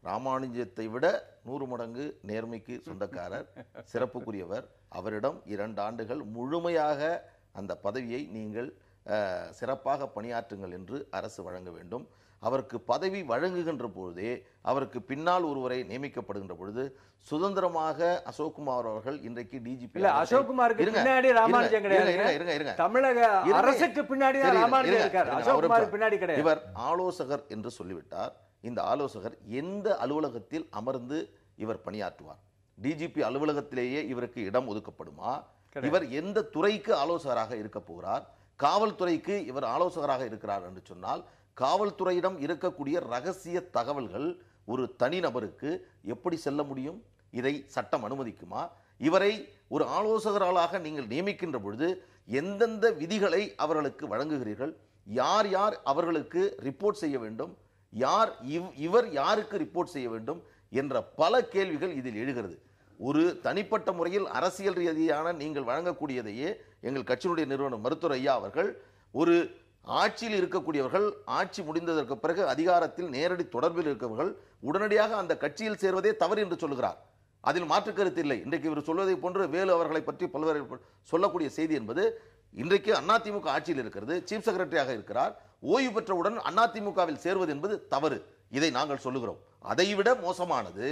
ராமானுஜத்தை விட 100 மடங்கு நேர்மைக்கு சொந்தக்காரர், சிறப்புக்குரியவர். அவரிடம் 2 ஆண்டுகள் முழுமையாக அந்த பதவியை நீங்கள் சிறப்பாக பணியாற்றுங்கள் என்று அரசு வழங்க வேண்டும். அவருக்கு பதவி வழங்குகின்ற பொழுதே அவருக்கு பின்னால் ஒருவரை நியமிக்கப்படுகின்ற பொழுது சுதந்திரமாக அசோக்குமார் அவர்கள் இன்றைக்கு டிஜிபி இல்ல, அசோக்குமாருக்கு பின்னாடி ராமானுஜம் கிடையாது. தமிழக அரசுக்கு பின்னாடி தான் ராமானுஜம் இருக்கார். அசோக்குமாருக்கு பின்னாடி கிடையாது. இவர் ஆலோசகர் என்று சொல்லிவிட்டார். இந்த ஆலோசகர் எந்த அலுவலகத்தில் அமர்ந்து இவர் பணியாற்றுவார்? டிஜிபி அலுவலகத்திலேயே இவருக்கு இடம் ஒதுக்கப்படுமா? இவர் எந்த துறைக்கு ஆலோசகராக இருக்க போகிறார்? காவல்துறைக்கு இவர் ஆலோசகராக இருக்கிறார் என்று சொன்னால் காவல்துறையிடம் இருக்கக்கூடிய ரகசிய தகவல்கள் ஒரு தனிநபருக்கு எப்படி செல்ல முடியும்? இதை சட்டம் அனுமதிக்குமா? இவரை ஒரு ஆலோசகராக நீங்கள் நியமிக்கின்ற பொழுது எந்தெந்த விதிகளை அவர்களுக்கு வழங்குகிறீர்கள்? யார் யார் அவர்களுக்கு ரிப்போர்ட் செய்ய வேண்டும்? இவர் யாருக்கு ரிப்போர்ட் செய்ய வேண்டும் என்ற பல கேள்விகள் இதில் எழுகிறது. ஒரு தனிப்பட்ட முறையில் அரசியல் ரீதியான நீங்கள் வழங்கக்கூடியதையே எங்கள் கட்சியினுடைய நிறுவனர் மருத்துவர் ஐயா அவர்கள் ஒரு ஆட்சியில் இருக்கக்கூடியவர்கள் ஆட்சி முடிந்ததற்கு பிறகு அதிகாரத்தில் நேரடி தொடர்பில் இருக்கவர்கள் உடனடியாக அந்த கட்சியில் சேர்வதே தவறு என்று சொல்லுகிறார். அதில் மாற்று கருத்து இல்லை. இன்றைக்கு இவர் சொல்வதை போன்று வேலு அவர்களை பற்றி பல்வேறு சொல்லக்கூடிய செய்தி என்பது இன்றைக்கு அதிமுக ஆட்சியில் இருக்கிறது, சீஃப் செக்ரட்டரியாக இருக்கிறார், ஓய்வு பெற்றவுடன் அதிமுகவில் சேர்வது என்பது தவறு. இதை நாங்கள் சொல்லுகிறோம். அதைவிட மோசமானது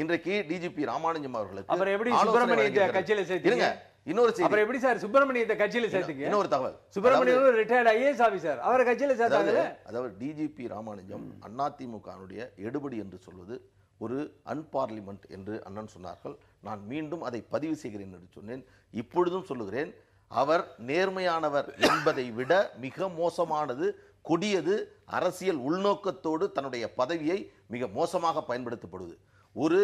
இன்றைக்கு டிஜிபி ராமானுஜம் அவர்களுக்கு அவர் எப்படி சுப்பிரமணியத்தை கட்சியில சேர்த்தீங்க? இன்னொரு செய்தி. அவர் எப்படி சார் சுப்பிரமணியத்தை கட்சியில சேர்த்தீங்க? இன்னொரு தகவல். சுப்பிரமணியம் ரிட்டையர்ட் ஐஏஎஸ் ஆபீசர், அவர் கட்சியில சேர்த்தாங்க. அதாவது டிஜிபி ராமானுஜம் அதிமுகவுடைய எடுபடி என்று சொல்வது ஒரு அன்பார்லிமெண்ட் என்று அண்ணன் சொன்னார்கள். நான் மீண்டும் அதை பதிவு செய்கிறேன் என்று சொன்னேன். இப்பொழுதும் சொல்லுகிறேன், அவர் நேர்மையானவர் என்பதை விட மிக மோசமானது, கொடியது, அரசியல் உள்நோக்கத்தோடு தன்னுடைய பதவியை மிக மோசமாக பயன்படுத்தப்படுவது. ஒரு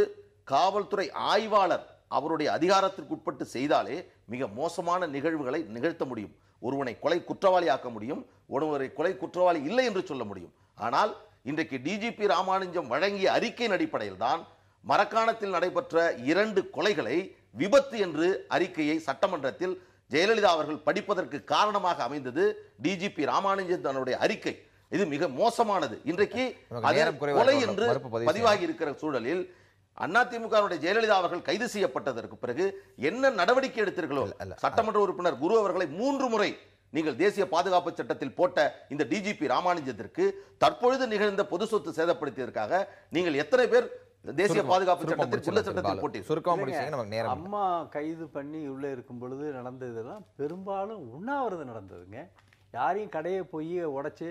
காவல்துறை ஆய்வாளர் அவருடைய அதிகாரத்திற்கு உட்பட்டு செய்தாலே மிக மோசமான நிகழ்வுகளை நிகழ்த்த முடியும். ஒருவனை கொலை குற்றவாளி ஆக்க முடியும், ஒருவரை கொலை குற்றவாளி இல்லை என்று சொல்ல முடியும். ஆனால் இன்றைக்கு டிஜிபி ராமானுஜம் வழங்கிய அறிக்கையின் அடிப்படையில் தான் மரக்காணத்தில் நடைபெற்ற 2 கொலைகளை விபத்து என்று அறிக்கையை சட்டமன்றத்தில் ஜெயலலிதா அவர்கள் படிப்பதற்கு காரணமாக அமைந்தது டிஜிபி ராமானுஜம் தன்னுடைய அறிக்கை. இது மிக மோசமானது. இன்றைக்கு கொலை என்று பதிவாகி இருக்கிற சூழலில் அதிமுக ஜெயலலிதா அவர்கள் கைது செய்யப்பட்டதற்கு பிறகு என்ன நடவடிக்கை எடுத்தீர்களோ, சட்டமன்ற உறுப்பினர் குரு அவர்களை 3 முறை நீங்கள் தேசிய பாதுகாப்பு சட்டத்தில் போட்ட இந்த டிஜிபி ராமானுஜத்திற்கு தற்பொழுது நிகழ்ந்த பொது சொத்து சேதப்படுத்தியதற்காக நீங்கள் எத்தனை பேர் தேசிய பாதுகாப்பு சட்டத்தில் குற்ற சட்டத்தில் போட்டீங்க? அம்மா கைது பண்ணி உள்ள இருக்கும் பொழுது நடந்ததெல்லாம் பெரும்பாலும் உண்ணாவிரதம் நடந்ததுங்க. யாரையும் கடையை போய் உடைச்சு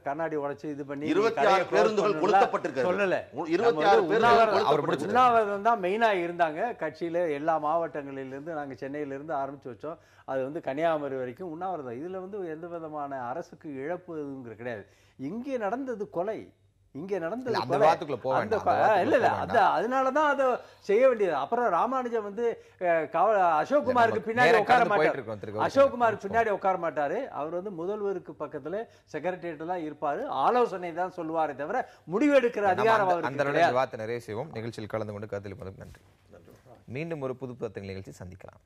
கண்ணாடி உடைச்சு இது பண்ணி 26 பேருந்துகள் கொளுத்தப்பட்டிருக்கு. சொல்லல, 26 பேருந்துகள் உண்ணாவிரதம் தான் மெயினா இருந்தாங்க. கட்சியில எல்லா மாவட்டங்களிலிருந்து நாங்க சென்னையில இருந்து ஆரம்பிச்சு வச்சோம். அது கன்னியாகுமரி வரைக்கும் உண்ணாவிரதம். இதுல எந்த விதமான அரசுக்கு இழப்பு கிடையாது. இங்கே நடந்தது கொலை, இங்க நடந்தது அதனாலதான் அதை செய்ய வேண்டியது. அப்புறம் ராமானுஜம் அசோக்குமாருக்கு பின்னாடி உட்கார மாட்டாரு. அசோக்குமாருக்கு பின்னாடி உட்கார மாட்டாரு. அவர் முதல்வருக்கு பக்கத்துல செக்ரட்டரியேட் தான் இருப்பாரு. ஆலோசனை தான் சொல்லுவாரே தவிர முடிவெடுக்கிற அதிகாரம் அவருக்கு நிறைய செய்வோம். நிகழ்ச்சியில் கலந்து கொண்டு கருத்தில் நன்றி. மீண்டும் ஒரு புது நிகழ்ச்சி சந்திக்கலாம்.